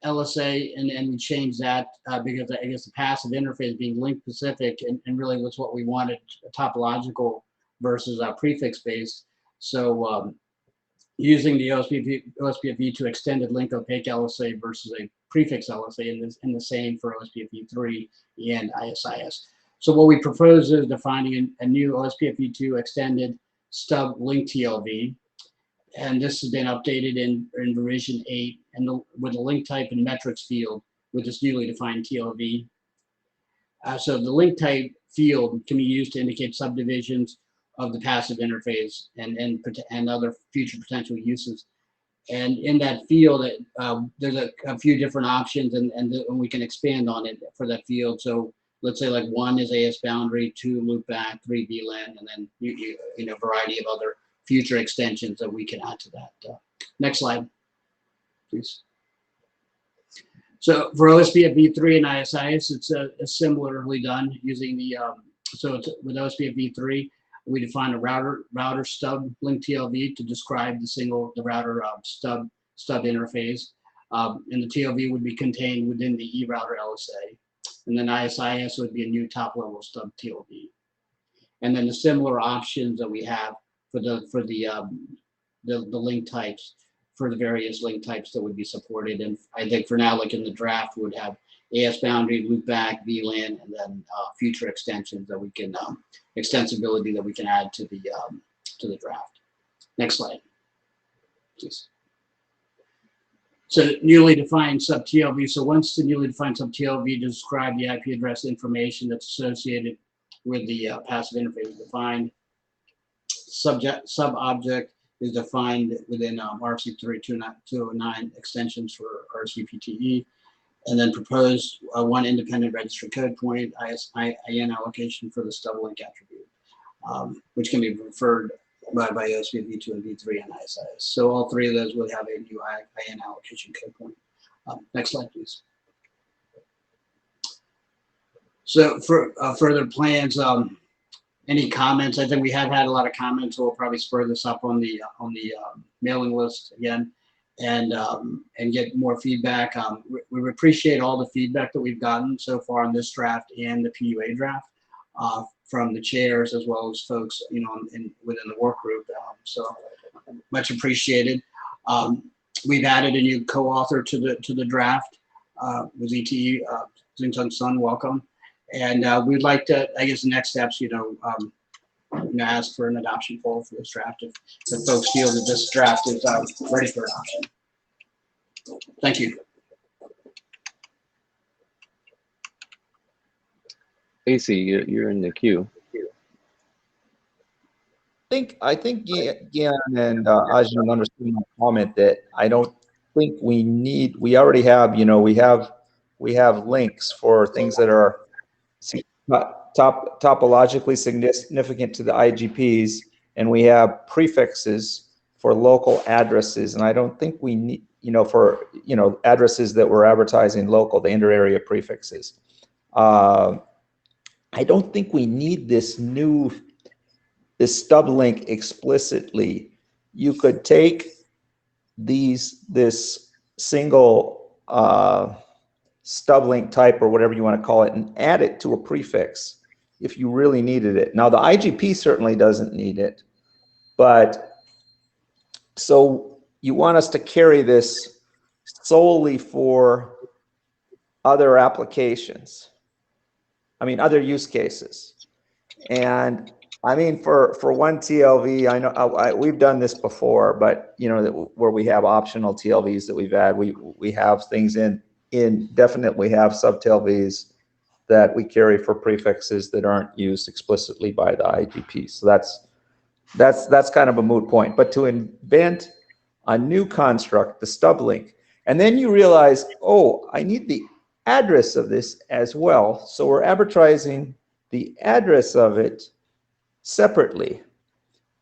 Speaker 15: LSA, and we changed that because I guess the passive interface being link specific and really was what we wanted, topological versus prefix based. So using the Ospf V2 extended link opaque LSA versus a prefix LSA, and the same for Ospf V3 and ISIS. So what we propose is defining a new Ospf V2 extended stub link TLV. And this has been updated in revision 8 and with the link type and metrics field with this newly defined TLV. So the link type field can be used to indicate subdivisions of the passive interface and other future potential uses. And in that field, there's a few different options, and we can expand on it for that field. So let's say like 1 is AS boundary, 2 loopback, 3 VLAN, and then you know, variety of other future extensions that we can add to that. Next slide, please. So for Ospf V3 and ISIS, it's similarly done using the, so it's, with Ospf V3, we define a router stub link TLV to describe the router stub interface. And the TLV would be contained within the eRouter LSA. And then ISIS would be a new top level stub TLV. And then the similar options that we have for the link types, for the various link types that would be supported. And I think for now, like in the draft, we would have AS boundary, loopback, VLAN, and then future extensions that we can, extensibility that we can add to the draft. Next slide, please. So newly defined sub TLV. So once the newly defined sub TLV describe the IP address information that's associated with the passive interface defined, sub object is defined within RFC 209 extensions for RSVPTE, and then propose one independent registry code point, IN allocation for the stub link attribute, which can be referred by Ospf V2 and V3 and ISIS. So all three of those would have a new IN allocation code point. Next slide, please. So for further plans, any comments? I think we have had a lot of comments, so we'll probably spur this up on the mailing list again, and get more feedback. We appreciate all the feedback that we've gotten so far on this draft and the PUA draft from the chairs as well as folks, you know, within the work group. So much appreciated. We've added a new co-author to the draft with ETE, Xingtung Sun. Welcome. And we'd like to, I guess, the next steps, you know, ask for an adoption poll for this draft if folks feel that this draft is ready for adoption. Thank you.
Speaker 2: AC, you're in the queue.
Speaker 1: I think Gian and Ajahn understood my comment that I don't think we already have, you know, we have links for things that are topologically significant to the IGPs, and we have prefixes for local addresses, and I don't think we need, you know, for, you know, addresses that we're advertising local, the inter-area prefixes. I don't think we need this stub link explicitly. You could take this single stub link type or whatever you want to call it and add it to a prefix if you really needed it. Now the IGP certainly doesn't need it, but so you want us to carry this solely for other applications. I mean, other use cases. And I mean, for one TLV, I know we've done this before, but you know, where we have optional TLVs that we've had, we have things definitely have sub TLVs that we carry for prefixes that aren't used explicitly by the IGP. So that's kind of a moot point. But to invent a new construct, the stub link, and then you realize, oh, I need the address of this as well. So we're advertising the address of it separately.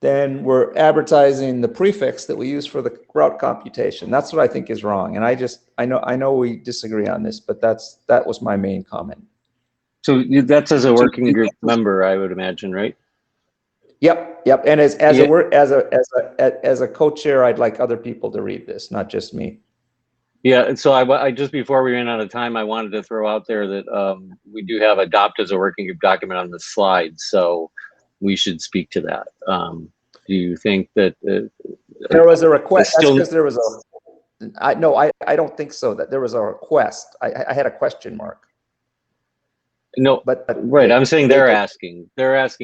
Speaker 1: Then we're advertising the prefix that we use for the route computation. That's what I think is wrong. And I know we disagree on this, but that was my main comment.
Speaker 2: So that's as a working group member, I would imagine, right?
Speaker 1: Yep, yep. And as
Speaker 2: Yeah.
Speaker 1: a co-chair, I'd like other people to read this, not just me.
Speaker 2: Yeah, and so I just before we ran out of time, I wanted to throw out there that we do have adopt as a working group document on the slide, so we should speak to that. Do you think that
Speaker 1: There was a request? That's
Speaker 2: still,
Speaker 1: because there was a. I don't think so. That there was a request. I had a question mark.
Speaker 2: no,
Speaker 1: But
Speaker 2: right? I'm saying they're asking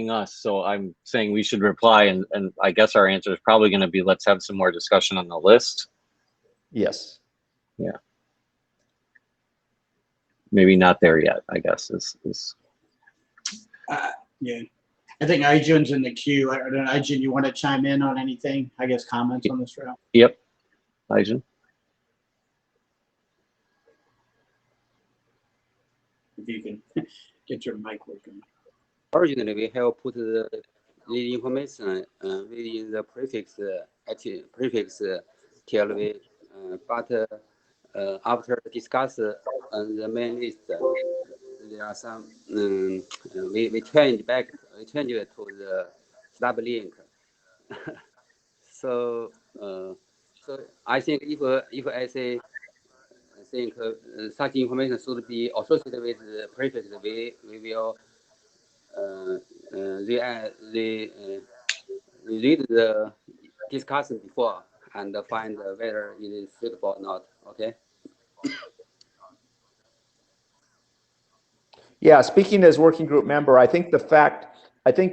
Speaker 2: us, so I'm saying we should reply, and I guess our answer is probably going to be let's have some more discussion on the list.
Speaker 1: Yes.
Speaker 2: Yeah. Maybe not there yet, I guess is.
Speaker 15: Yeah, I think Ijun's in the queue. I don't know, Ijun, you want to chime in on anything? I guess comments on this route?
Speaker 2: Yep, Ijun.
Speaker 15: If you can get your mic working.
Speaker 14: Originally, we have put the information within the prefix TLV, but after discuss the main list, there are some we changed it to the sub link. So I think if I say I think such information should be associated with the prefix, we will read the discussion before and find whether it is suitable or not. Okay.
Speaker 1: Yeah, speaking as working group member, I think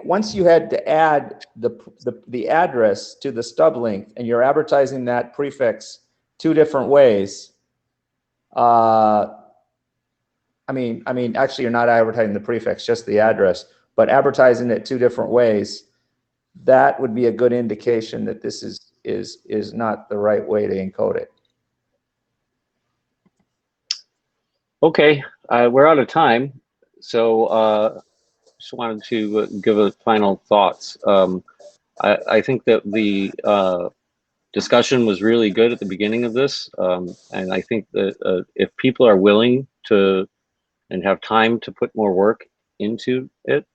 Speaker 1: once you had to add the address to the stub link and you're advertising that prefix two different ways, I mean, actually you're not advertising the prefix, just the address, but advertising it two different ways, that would be a good indication that this is not the right way to encode it.
Speaker 2: Okay, we're out of time, so just wanted to give a final thoughts. I think that the discussion was really good at the beginning of this, and I think that if people are willing to and have time to put more work into it,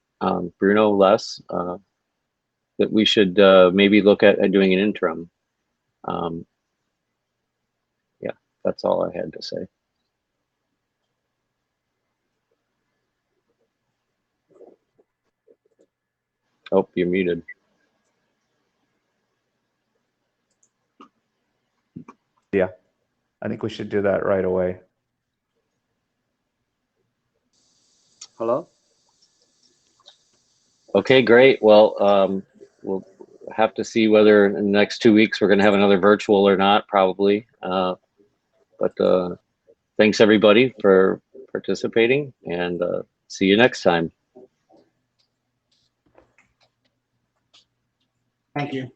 Speaker 2: Bruno less, that we should maybe look at doing an interim. Yeah, that's all I had to say. Oh, you're muted.
Speaker 1: Yeah, I think we should do that right away.
Speaker 14: Hello?
Speaker 2: Okay, great. Well, we'll have to see whether in the next 2 weeks we're going to have another virtual or not, probably. But thanks everybody for participating, and see you next time.
Speaker 15: Thank you.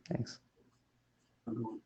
Speaker 1: Thanks.
Speaker 15: Everyone.